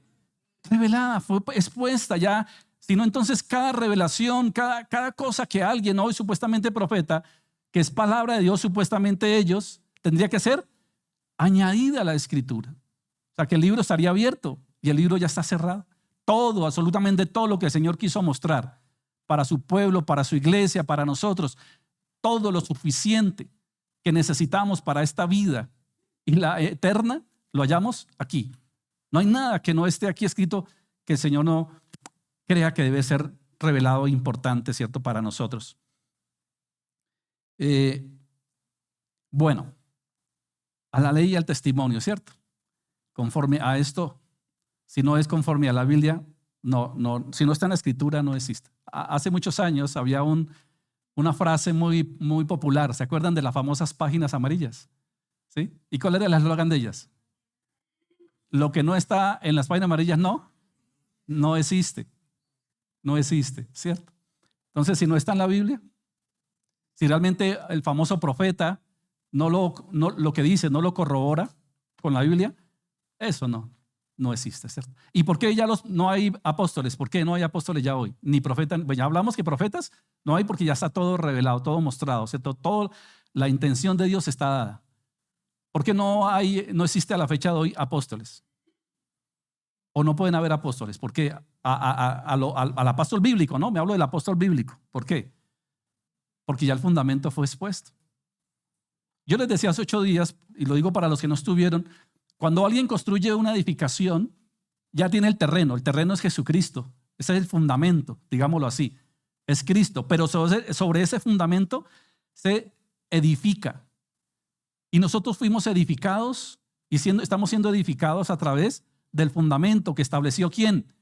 Speaker 1: revelada, fue expuesta ya. Si no, entonces cada revelación, cada cosa que alguien hoy supuestamente profeta, que es palabra de Dios, supuestamente ellos, tendría que ser añadida a la escritura. O sea, que el libro estaría abierto y el libro ya está cerrado. Todo, absolutamente todo lo que el Señor quiso mostrar para su pueblo, para su iglesia, para nosotros, todo lo suficiente que necesitamos para esta vida y la eterna, lo hallamos aquí. No hay nada que no esté aquí escrito que el Señor no crea que debe ser revelado e importante, ¿cierto?, para nosotros. Bueno, a la ley y al testimonio, ¿cierto? Conforme a esto, si no es conforme a la Biblia, si no está en la escritura, no existe. Hace muchos años había una frase muy, muy popular. ¿Se acuerdan de las famosas páginas amarillas? ¿Sí? ¿Y cuál era el eslogan de ellas? Lo que no está en las páginas amarillas no existe. No existe, ¿cierto? Entonces, si no está en la Biblia, si realmente el famoso profeta lo que dice no lo corrobora con la Biblia, eso no existe, ¿cierto? ¿Y por qué ya no hay apóstoles? ¿Por qué no hay apóstoles ya hoy? Ni profetas. Bueno, ya hablamos que profetas no hay porque ya está todo revelado, todo mostrado, ¿cierto? Toda la intención de Dios está dada. ¿Por qué no existe a la fecha de hoy apóstoles? ¿O no pueden haber apóstoles? ¿Por qué? Al apóstol bíblico, ¿no? Me hablo del apóstol bíblico. ¿Por qué? Porque ya el fundamento fue expuesto. Yo les decía hace 8 días, y lo digo para los que no estuvieron, cuando alguien construye una edificación, ya tiene el terreno es Jesucristo, ese es el fundamento, digámoslo así, es Cristo, pero sobre ese fundamento se edifica. Y nosotros fuimos edificados y estamos siendo edificados a través del fundamento que estableció ¿quién?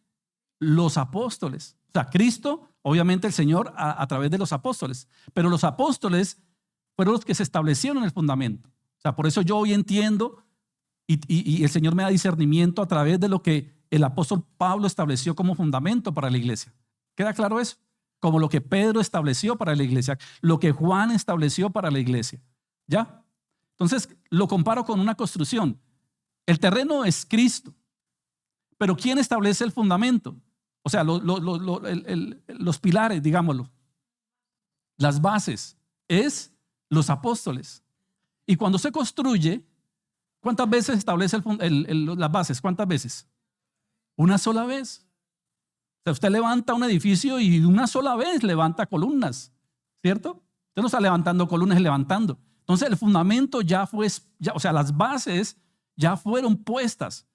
Speaker 1: Los apóstoles. O sea, Cristo, obviamente el Señor a través de los apóstoles, pero los apóstoles fueron los que se establecieron el fundamento. O sea, por eso yo hoy entiendo y el Señor me da discernimiento a través de lo que el apóstol Pablo estableció como fundamento para la iglesia. ¿Queda claro eso? Como lo que Pedro estableció para la iglesia, lo que Juan estableció para la iglesia. ¿Ya? Entonces, lo comparo con una construcción. El terreno es Cristo, pero ¿quién establece el fundamento? O sea, los pilares, digámoslo, las bases, es los apóstoles. Y cuando se construye, ¿cuántas veces establece las bases? ¿Cuántas veces? Una sola vez. O sea, usted levanta un edificio y una sola vez levanta columnas, ¿cierto? Usted no está levantando columnas y levantando. Entonces el fundamento o sea, las bases ya fueron puestas,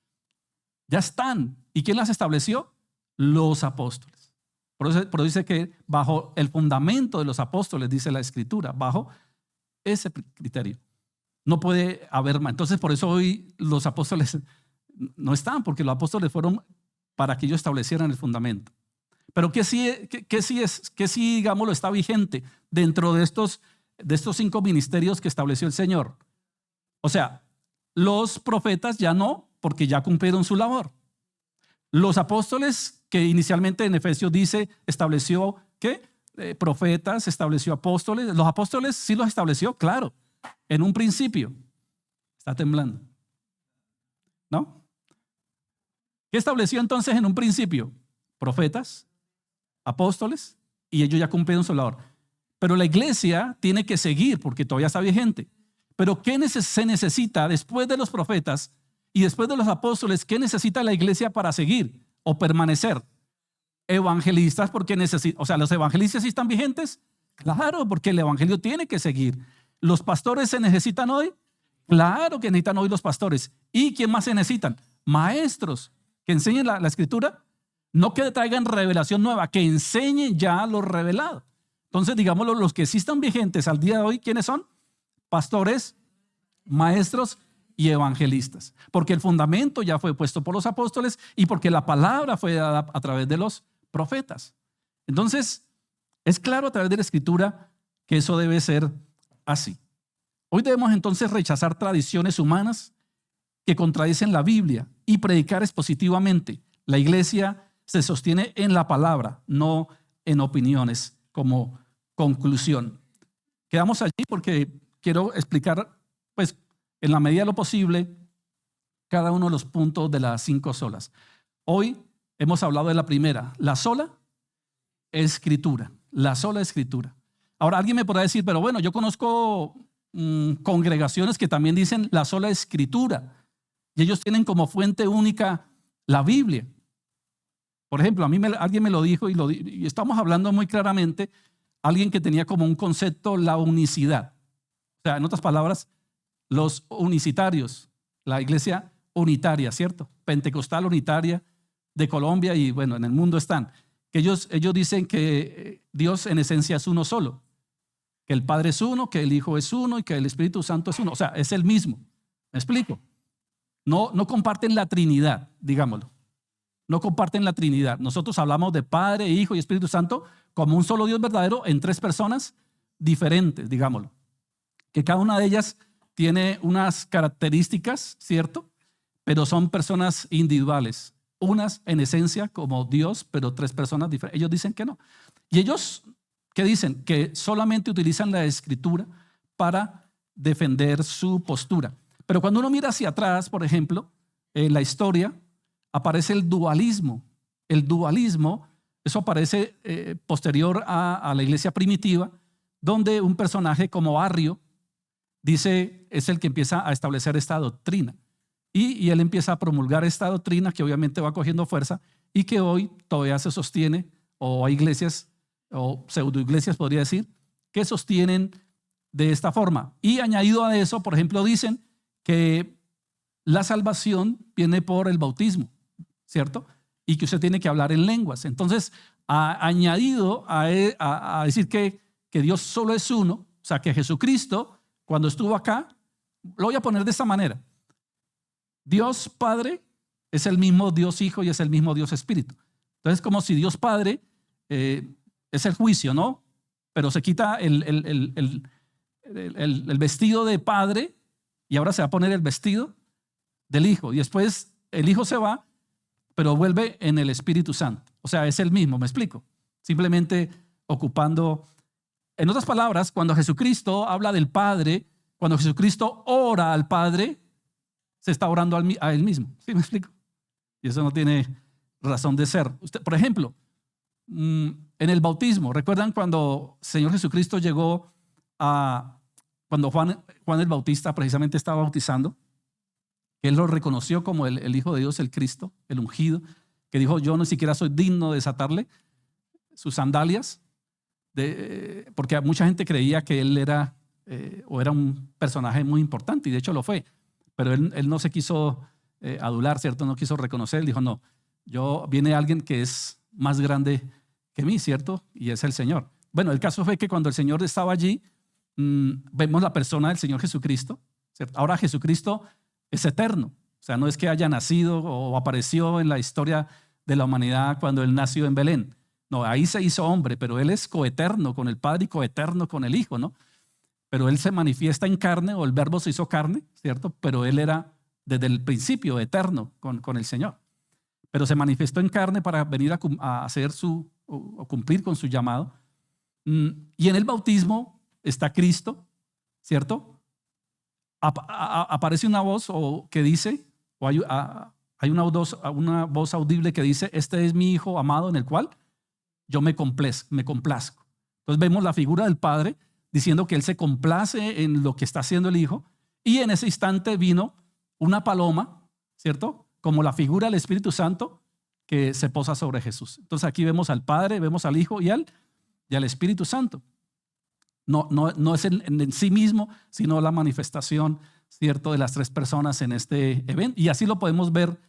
Speaker 1: ya están. ¿Y quién las estableció? Los apóstoles. Por eso dice que bajo el fundamento de los apóstoles, dice la Escritura, bajo ese criterio. No puede haber más. Entonces por eso hoy los apóstoles no están, porque los apóstoles fueron para que ellos establecieran el fundamento. Pero ¿qué sí, digámoslo, está vigente dentro de estos 5 ministerios que estableció el Señor? O sea, los profetas ya no, porque ya cumplieron su labor. Los apóstoles, que inicialmente en Efesios dice, estableció, ¿qué? Profetas, estableció apóstoles. Los apóstoles sí los estableció, claro, en un principio. Está temblando, ¿no? ¿Qué estableció entonces en un principio? Profetas, apóstoles, y ellos ya cumplieron su labor. Pero la iglesia tiene que seguir porque todavía está vigente. Pero ¿qué se necesita después de los profetas y después de los apóstoles? ¿Qué necesita la iglesia para seguir o permanecer? Evangelistas, porque o sea, ¿los evangelistas sí están vigentes? Claro, porque el evangelio tiene que seguir. ¿Los pastores se necesitan hoy? Claro que necesitan hoy los pastores. ¿Y quién más se necesitan? Maestros que enseñen la escritura, no que traigan revelación nueva, que enseñen ya lo revelado. Entonces, digámoslo, los que sí están vigentes al día de hoy, ¿quiénes son? Pastores, maestros y evangelistas. Porque el fundamento ya fue puesto por los apóstoles y porque la palabra fue dada a través de los profetas. Entonces, es claro a través de la escritura que eso debe ser así. Hoy debemos entonces rechazar tradiciones humanas que contradicen la Biblia y predicar expositivamente. La iglesia se sostiene en la palabra, no en opiniones como conclusión. Quedamos allí porque quiero explicar, pues, en la medida de lo posible, cada uno de los puntos de las 5 solas. Hoy hemos hablado de la primera, la sola escritura, la sola escritura. Ahora alguien me podrá decir, pero bueno, yo conozco congregaciones que también dicen la sola escritura y ellos tienen como fuente única la Biblia. Por ejemplo, a mí alguien me lo dijo y estamos hablando muy claramente, alguien que tenía como un concepto la unicidad. O sea, en otras palabras, los unicitarios, la iglesia unitaria, ¿cierto? Pentecostal unitaria de Colombia y bueno, en el mundo están. Que ellos dicen que Dios en esencia es uno solo, que el Padre es uno, que el Hijo es uno y que el Espíritu Santo es uno. O sea, es el mismo. ¿Me explico? No comparten la Trinidad, digámoslo. No comparten la Trinidad. Nosotros hablamos de Padre, Hijo y Espíritu Santo como un solo Dios verdadero en 3 personas diferentes, digámoslo. Que cada una de ellas tiene unas características, ¿cierto? Pero son personas individuales. Unas en esencia como Dios, pero 3 personas diferentes. Ellos dicen que no. Y ellos, ¿qué dicen? Que solamente utilizan la escritura para defender su postura. Pero cuando uno mira hacia atrás, por ejemplo, en la historia, aparece el dualismo. El dualismo, eso aparece posterior a la iglesia primitiva, donde un personaje como Arrio dice, es el que empieza a establecer esta doctrina. Y él empieza a promulgar esta doctrina que obviamente va cogiendo fuerza y que hoy todavía se sostiene, o hay iglesias, o pseudoiglesias podría decir, que sostienen de esta forma. Y añadido a eso, por ejemplo, dicen que la salvación viene por el bautismo, ¿cierto? Y que usted tiene que hablar en lenguas. Entonces, añadido a decir que Dios solo es uno, o sea, que Jesucristo, cuando estuvo acá, lo voy a poner de esta manera. Dios Padre es el mismo Dios Hijo y es el mismo Dios Espíritu. Entonces, como si Dios Padre es el juicio, ¿no? Pero se quita el vestido de Padre y ahora se va a poner el vestido del Hijo. Y después el Hijo se va, pero vuelve en el Espíritu Santo. O sea, es el mismo, ¿me explico? Simplemente ocupando. En otras palabras, cuando Jesucristo habla del Padre, cuando Jesucristo ora al Padre, se está orando a Él mismo. ¿Sí me explico? Y eso no tiene razón de ser. Usted, por ejemplo, en el bautismo, ¿recuerdan cuando el Señor Jesucristo llegó cuando Juan el Bautista precisamente estaba bautizando? Él lo reconoció como el Hijo de Dios, el Cristo, el ungido, que dijo, yo ni siquiera soy digno de desatarle sus sandalias, porque mucha gente creía que él era un personaje muy importante, y de hecho lo fue, pero él no se quiso adular, ¿cierto? No quiso reconocer, él dijo, no, viene alguien que es más grande que mí, ¿cierto? Y es el Señor. Bueno, el caso fue que cuando el Señor estaba allí, vemos la persona del Señor Jesucristo, ¿cierto? Ahora Jesucristo es eterno, o sea, no es que haya nacido o apareció en la historia de la humanidad cuando él nació en Belén. No, ahí se hizo hombre, pero él es coeterno con el Padre y coeterno con el Hijo, ¿no? Pero él se manifiesta en carne, o el Verbo se hizo carne, ¿cierto? Pero él era desde el principio eterno con el Señor. Pero se manifestó en carne para venir a hacer o cumplir con su llamado. Y en el bautismo está Cristo, ¿cierto? Aparece una voz que dice, o hay una voz audible que dice, este es mi Hijo amado en el cual yo me complazco. Entonces vemos la figura del Padre diciendo que Él se complace en lo que está haciendo el Hijo, y en ese instante vino una paloma, ¿cierto? Como la figura del Espíritu Santo que se posa sobre Jesús. Entonces aquí vemos al Padre, vemos al Hijo y al Espíritu Santo. No es en sí mismo, sino la manifestación, ¿cierto?, de las tres personas en este evento. Y así lo podemos ver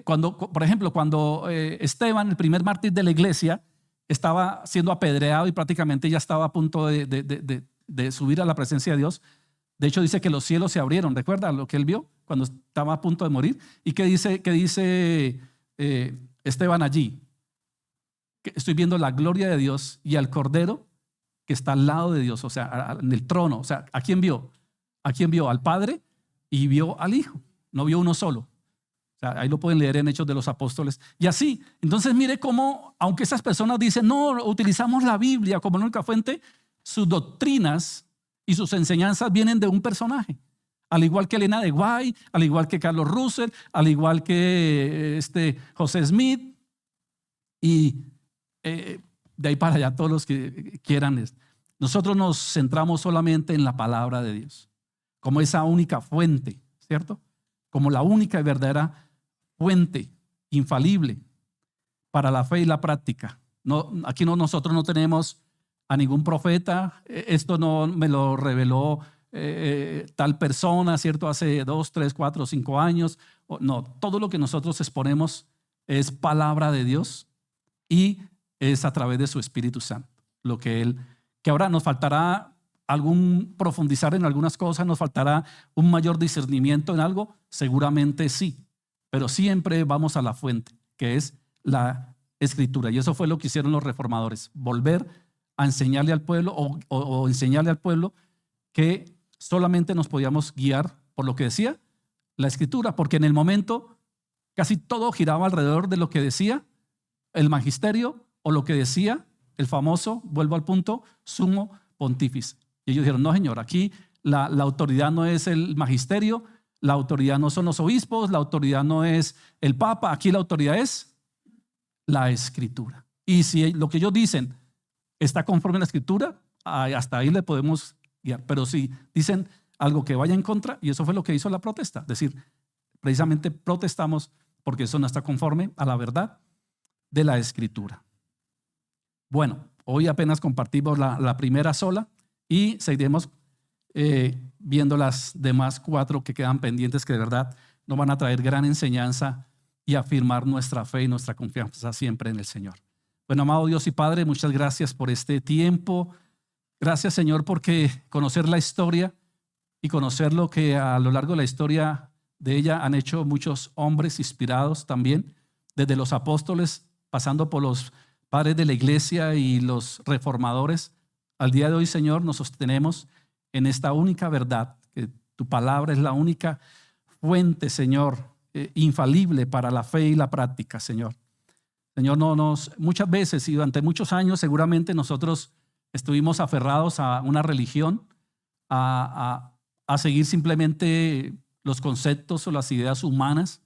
Speaker 1: por ejemplo, cuando Esteban, el primer mártir de la iglesia, estaba siendo apedreado y prácticamente ya estaba a punto de subir a la presencia de Dios. De hecho, dice que los cielos se abrieron. ¿Recuerda lo que él vio cuando estaba a punto de morir? ¿Y qué dice Esteban allí? Que estoy viendo la gloria de Dios y al Cordero que está al lado de Dios, o sea, en el trono. O sea, ¿a quién vio? ¿A quién vio? Al Padre y vio al Hijo. No vio uno solo. O sea, ahí lo pueden leer en Hechos de los Apóstoles. Y así, entonces mire cómo, aunque esas personas dicen, no, utilizamos la Biblia como única fuente, sus doctrinas y sus enseñanzas vienen de un personaje. Al igual que Elena de White, al igual que Carlos Russell, al igual que José Smith, y de ahí para allá todos los que quieran. Nosotros nos centramos solamente en la palabra de Dios, como esa única fuente, ¿cierto? Como la única y verdadera fuente infalible para la fe y la práctica. Aquí nosotros no tenemos a ningún profeta. Esto no me lo reveló tal persona, ¿cierto? Hace 2, 3, 4, 5 años. No, todo lo que nosotros exponemos es palabra de Dios y es a través de su Espíritu Santo. Que ahora nos faltará profundizar en algunas cosas, nos faltará un mayor discernimiento en algo, seguramente sí. Pero siempre vamos a la fuente, que es la Escritura. Y eso fue lo que hicieron los reformadores, volver a enseñarle al pueblo o enseñarle al pueblo que solamente nos podíamos guiar por lo que decía la Escritura, porque en el momento casi todo giraba alrededor de lo que decía el magisterio o lo que decía el famoso, vuelvo al punto, sumo pontífice. Y ellos dijeron, no señor, aquí la autoridad no es el magisterio, la autoridad no son los obispos, la autoridad no es el papa, aquí la autoridad es la Escritura. Y si lo que ellos dicen está conforme a la Escritura, hasta ahí le podemos guiar. Pero si dicen algo que vaya en contra, y eso fue lo que hizo la protesta, es decir, precisamente protestamos porque eso no está conforme a la verdad de la Escritura. Bueno, hoy apenas compartimos la primera sola y seguiremos viendo las demás 4 que quedan pendientes, que de verdad nos van a traer gran enseñanza y afirmar nuestra fe y nuestra confianza siempre en el Señor. Bueno, amado Dios y Padre, muchas gracias por este tiempo. Gracias, Señor, porque conocer la historia y conocer lo que a lo largo de la historia De ella han hecho muchos hombres inspirados también, desde los apóstoles, pasando por los padres de la iglesia y los reformadores. Al día de hoy, Señor, nos sostenemos en esta única verdad, que tu palabra es la única fuente, Señor, infalible para la fe y la práctica, Señor. Señor, muchas veces y durante muchos años seguramente nosotros estuvimos aferrados a una religión, a seguir simplemente los conceptos o las ideas humanas.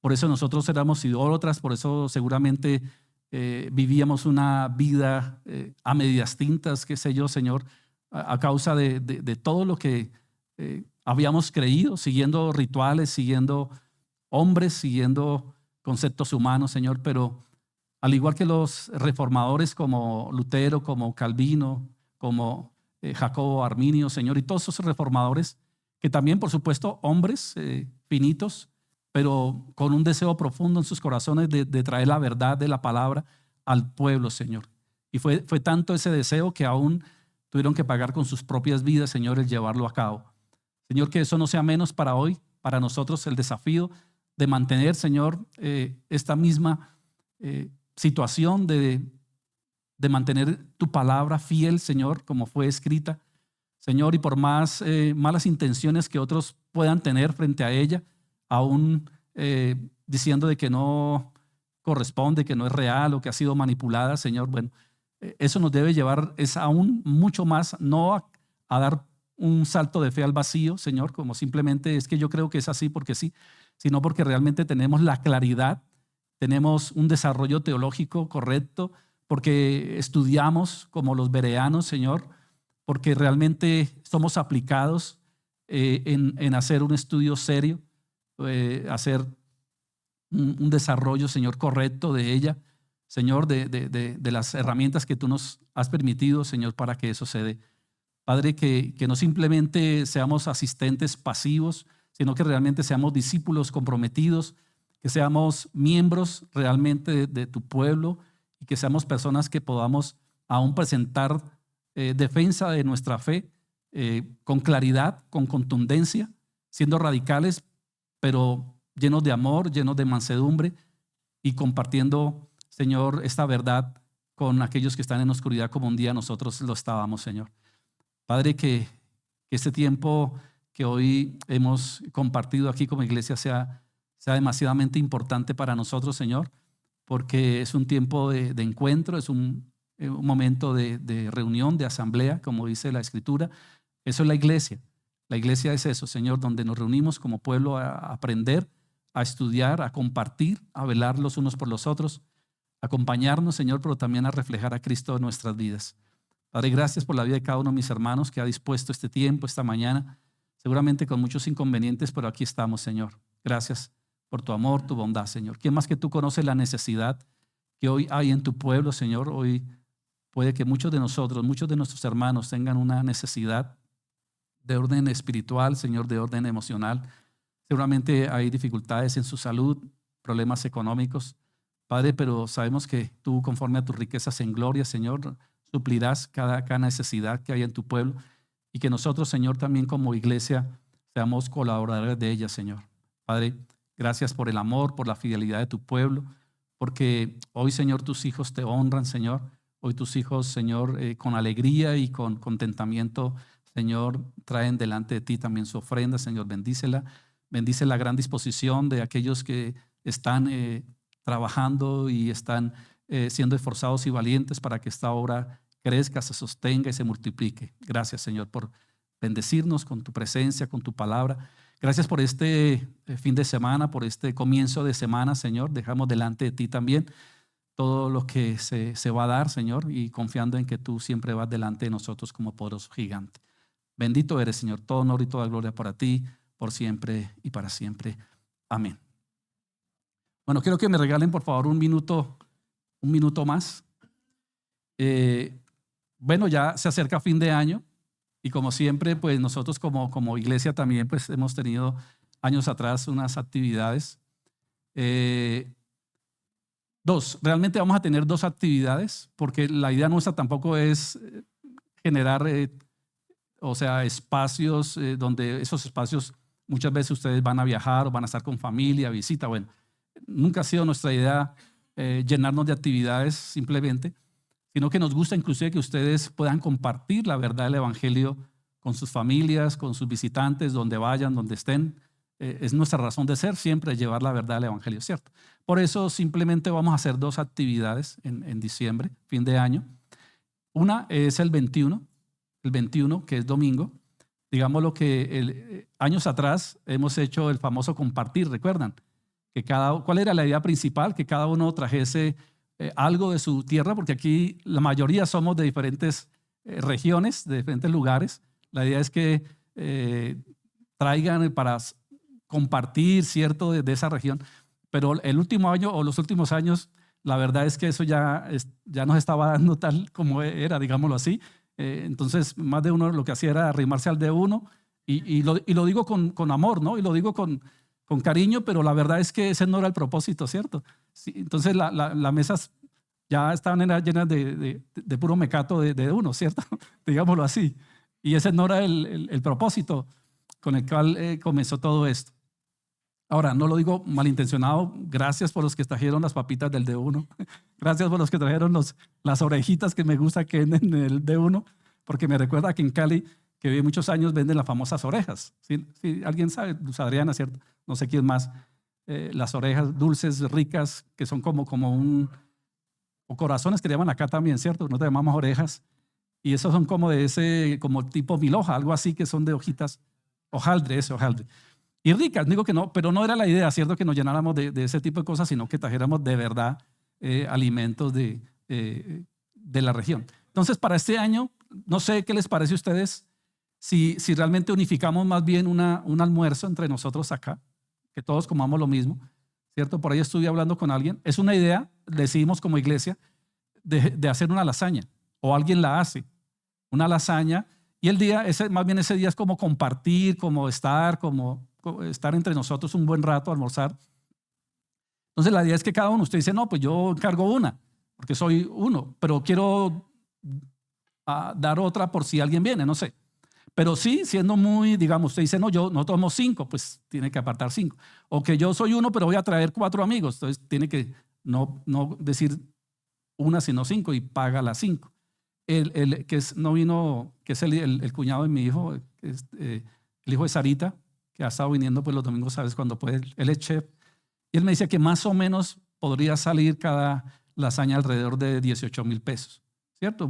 Speaker 1: Por eso nosotros éramos idólatras, por eso seguramente vivíamos una vida a medias tintas, qué sé yo, Señor, a causa de todo lo que habíamos creído, siguiendo rituales, siguiendo hombres, siguiendo conceptos humanos, Señor. Pero al igual que los reformadores como Lutero, como Calvino, como Jacobo Arminio, Señor, y todos esos reformadores, que también, por supuesto, hombres finitos, pero con un deseo profundo en sus corazones de traer la verdad de la palabra al pueblo, Señor. Y fue tanto ese deseo que aún tuvieron que pagar con sus propias vidas, Señor, el llevarlo a cabo. Señor, que eso no sea menos para hoy, para nosotros el desafío de mantener, Señor, esta misma situación de mantener tu palabra fiel, Señor, como fue escrita, Señor, y por más malas intenciones que otros puedan tener frente a ella, aún diciendo de que no corresponde, que no es real o que ha sido manipulada, Señor, bueno, eso nos debe llevar es aún mucho más, no a dar un salto de fe al vacío, Señor, como simplemente es que yo creo que es así porque sí, sino porque realmente tenemos la claridad, tenemos un desarrollo teológico correcto, porque estudiamos como los bereanos, Señor, porque realmente somos aplicados en hacer un estudio serio, hacer un desarrollo, Señor, correcto de ella, Señor, de las herramientas que tú nos has permitido, Señor, para que eso se dé. Padre, que no simplemente seamos asistentes pasivos, sino que realmente seamos discípulos comprometidos, que seamos miembros realmente de tu pueblo y que seamos personas que podamos aún presentar defensa de nuestra fe con claridad, con contundencia, siendo radicales, pero llenos de amor, llenos de mansedumbre y compartiendo, Señor, esta verdad con aquellos que están en oscuridad como un día nosotros lo estábamos, Señor. Padre, que este tiempo que hoy hemos compartido aquí como iglesia sea demasiadamente importante para nosotros, Señor, porque es un tiempo de encuentro, es un momento de reunión, de asamblea, como dice la Escritura. Eso es la iglesia. La iglesia es eso, Señor, donde nos reunimos como pueblo a aprender, a estudiar, a compartir, a velar los unos por los otros, a acompañarnos, Señor, pero también a reflejar a Cristo en nuestras vidas. Padre, gracias por la vida de cada uno de mis hermanos que ha dispuesto este tiempo, esta mañana, seguramente con muchos inconvenientes, pero aquí estamos, Señor. Gracias por tu amor, tu bondad, Señor. ¿Quién más que tú conoce la necesidad que hoy hay en tu pueblo, Señor? Hoy puede que muchos de nosotros, muchos de nuestros hermanos tengan una necesidad de orden espiritual, Señor, de orden emocional. Seguramente hay dificultades en su salud, problemas económicos, Padre, pero sabemos que tú, conforme a tus riquezas en gloria, Señor, suplirás cada necesidad que hay en tu pueblo y que nosotros, Señor, también como iglesia seamos colaboradores de ella, Señor. Padre, gracias por el amor, por la fidelidad de tu pueblo, porque hoy, Señor, tus hijos te honran, Señor. Hoy tus hijos, Señor, con alegría y con contentamiento, Señor, traen delante de ti también su ofrenda, Señor, bendícela. Bendice la gran disposición de aquellos que están trabajando y están siendo esforzados y valientes para que esta obra crezca, se sostenga y se multiplique. Gracias, Señor, por bendecirnos con tu presencia, con tu palabra. Gracias por este fin de semana, por este comienzo de semana, Señor. Dejamos delante de ti también todo lo que se va a dar, Señor, y confiando en que tú siempre vas delante de nosotros como poderoso gigante. Bendito eres, Señor. Todo honor y toda gloria para ti, por siempre y para siempre. Amén. Bueno, quiero que me regalen, por favor, un minuto más. Bueno, ya se acerca fin de año y como siempre, pues nosotros como iglesia también pues hemos tenido años atrás unas actividades. Realmente vamos a tener 2 actividades porque la idea nuestra tampoco es generar, espacios donde esos espacios Muchas veces ustedes van a viajar o van a estar con familia, visita. Bueno, nunca ha sido nuestra idea llenarnos de actividades simplemente, sino que nos gusta inclusive que ustedes puedan compartir la verdad del Evangelio con sus familias, con sus visitantes, donde vayan, donde estén. Es nuestra razón de ser siempre llevar la verdad del Evangelio, ¿cierto? Por eso simplemente vamos a hacer 2 actividades en diciembre, fin de año. Una es el 21, que es domingo. Digamos lo que años atrás hemos hecho el famoso compartir, ¿recuerdan? ¿Cuál era la idea principal? Que cada uno trajese algo de su tierra, porque aquí la mayoría somos de diferentes regiones, de diferentes lugares. La idea es que traigan para compartir, ¿cierto?, de esa región. Pero el último año o los últimos años, la verdad es que eso ya nos estaba dando tal como era, digámoslo así. Entonces, más de uno lo que hacía era arrimarse al de uno, y lo digo con amor, ¿no? Y lo digo con cariño, pero la verdad es que ese no era el propósito, ¿cierto? Sí, entonces, las mesas ya estaban llenas de puro mecato de uno, ¿cierto? Digámoslo así. Y ese no era el propósito con el cual comenzó todo esto. Ahora, no lo digo malintencionado. Gracias por los que trajeron las papitas del D1. Gracias por los que trajeron las orejitas que me gusta que venden en el D1, porque me recuerda que en Cali, que viví muchos años, venden las famosas orejas. ¿Sí? ¿Alguien sabe? Luz Adriana, ¿cierto? No sé quién más. Las orejas dulces, ricas, que son como o corazones que le llaman acá también, ¿cierto? Nosotros llamamos orejas. Y esos son como de como tipo milhoja, algo así, que son de hojitas. Hojaldre. Y ricas, digo que no, pero no era la idea, ¿cierto?, que nos llenáramos de ese tipo de cosas, sino que trajéramos de verdad alimentos de la región. Entonces, para este año, no sé qué les parece a ustedes si realmente unificamos más bien un almuerzo entre nosotros acá, que todos comamos lo mismo, ¿cierto? Por ahí estuve hablando con alguien. Es una idea, decidimos como iglesia, de hacer una lasaña, o alguien la hace, una lasaña, y más bien ese día es como compartir, como estar entre nosotros un buen rato, almorzar. Entonces la idea es que cada uno, usted dice, no, pues yo encargo una, porque soy uno, pero quiero dar otra por si alguien viene, no sé. Pero sí, siendo muy, digamos, usted dice, no, yo no tomo 5, pues tiene que apartar 5. O que yo soy uno, pero voy a traer 4 amigos, entonces tiene que no decir una, sino 5, y paga las 5. No vino, que es el cuñado de mi hijo, el hijo de Sarita, que ha estado viniendo pues los domingos, ¿sabes? Cuando puede, él es chef. Y él me decía que más o menos podría salir cada lasaña alrededor de 18,000 pesos, ¿cierto?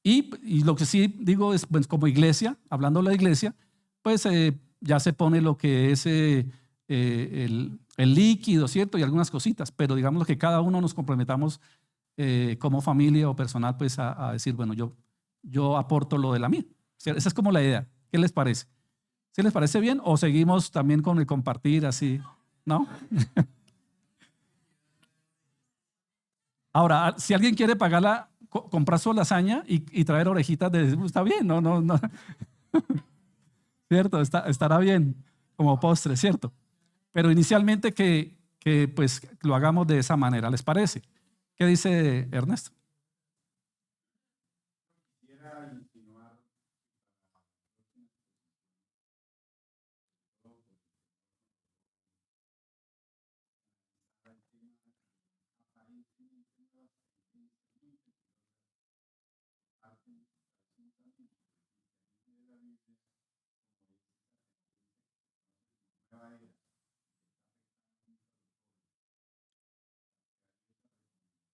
Speaker 1: Y lo que sí digo es, pues, como iglesia, hablando de la iglesia, pues ya se pone lo que es el líquido, ¿cierto? Y algunas cositas, pero digamos que cada uno nos comprometamos como familia o personal, pues a decir, bueno, yo aporto lo de la mía. O sea, esa es como la idea. ¿Qué les parece? ¿Sí les parece bien? ¿O seguimos también con el compartir así? ¿No? Ahora, si alguien quiere comprar su lasaña y traer orejitas está bien, no. ¿Cierto? Estará bien como postre, ¿cierto? Pero inicialmente que pues lo hagamos de esa manera, ¿les parece? ¿Qué dice Ernesto?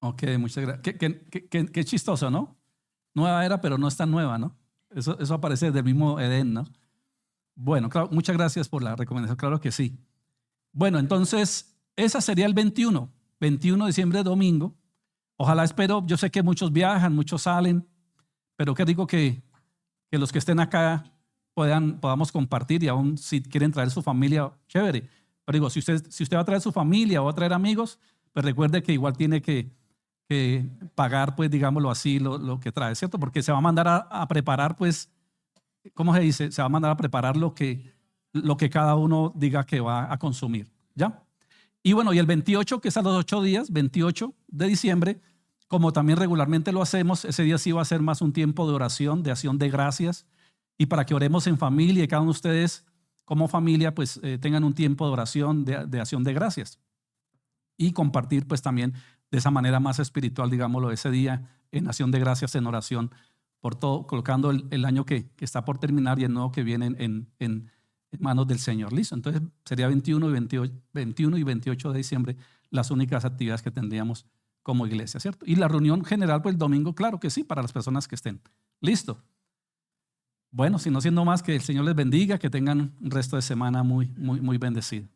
Speaker 1: Ok, muchas gracias. Qué chistoso, ¿no? Nueva era, pero no es tan nueva, ¿no? Eso aparece del mismo Edén, ¿no? Bueno, claro, muchas gracias por la recomendación, claro que sí. Bueno, entonces, esa sería el 21 de diciembre, domingo. Ojalá, espero, yo sé que muchos viajan, muchos salen, pero qué digo que los que estén acá podamos compartir, y aún si quieren traer su familia, chévere. Pero digo, si usted va a traer su familia o va a traer amigos, pues recuerde que igual tiene que pagar, pues digámoslo así, lo que trae, ¿cierto? Porque se va a mandar a preparar, pues, ¿cómo se dice? Se va a mandar a preparar lo que cada uno diga que va a consumir, ¿ya? Y bueno, y el 28, que es a los 8 días, 28 de diciembre, como también regularmente lo hacemos, ese día sí va a ser más un tiempo de oración, de acción de gracias, y para que oremos en familia y cada uno de ustedes como familia pues tengan un tiempo de oración, de acción de gracias y compartir pues también de esa manera más espiritual, digámoslo, ese día en acción de gracias, en oración por todo, colocando el año que está por terminar y el nuevo que viene en manos del Señor. Listo, entonces sería 21 y 28 de diciembre las únicas actividades que tendríamos como iglesia, ¿cierto? Y la reunión general pues el domingo, claro que sí, para las personas que estén. Listo. Bueno, si no siendo más, que el Señor les bendiga, que tengan un resto de semana muy bendecido.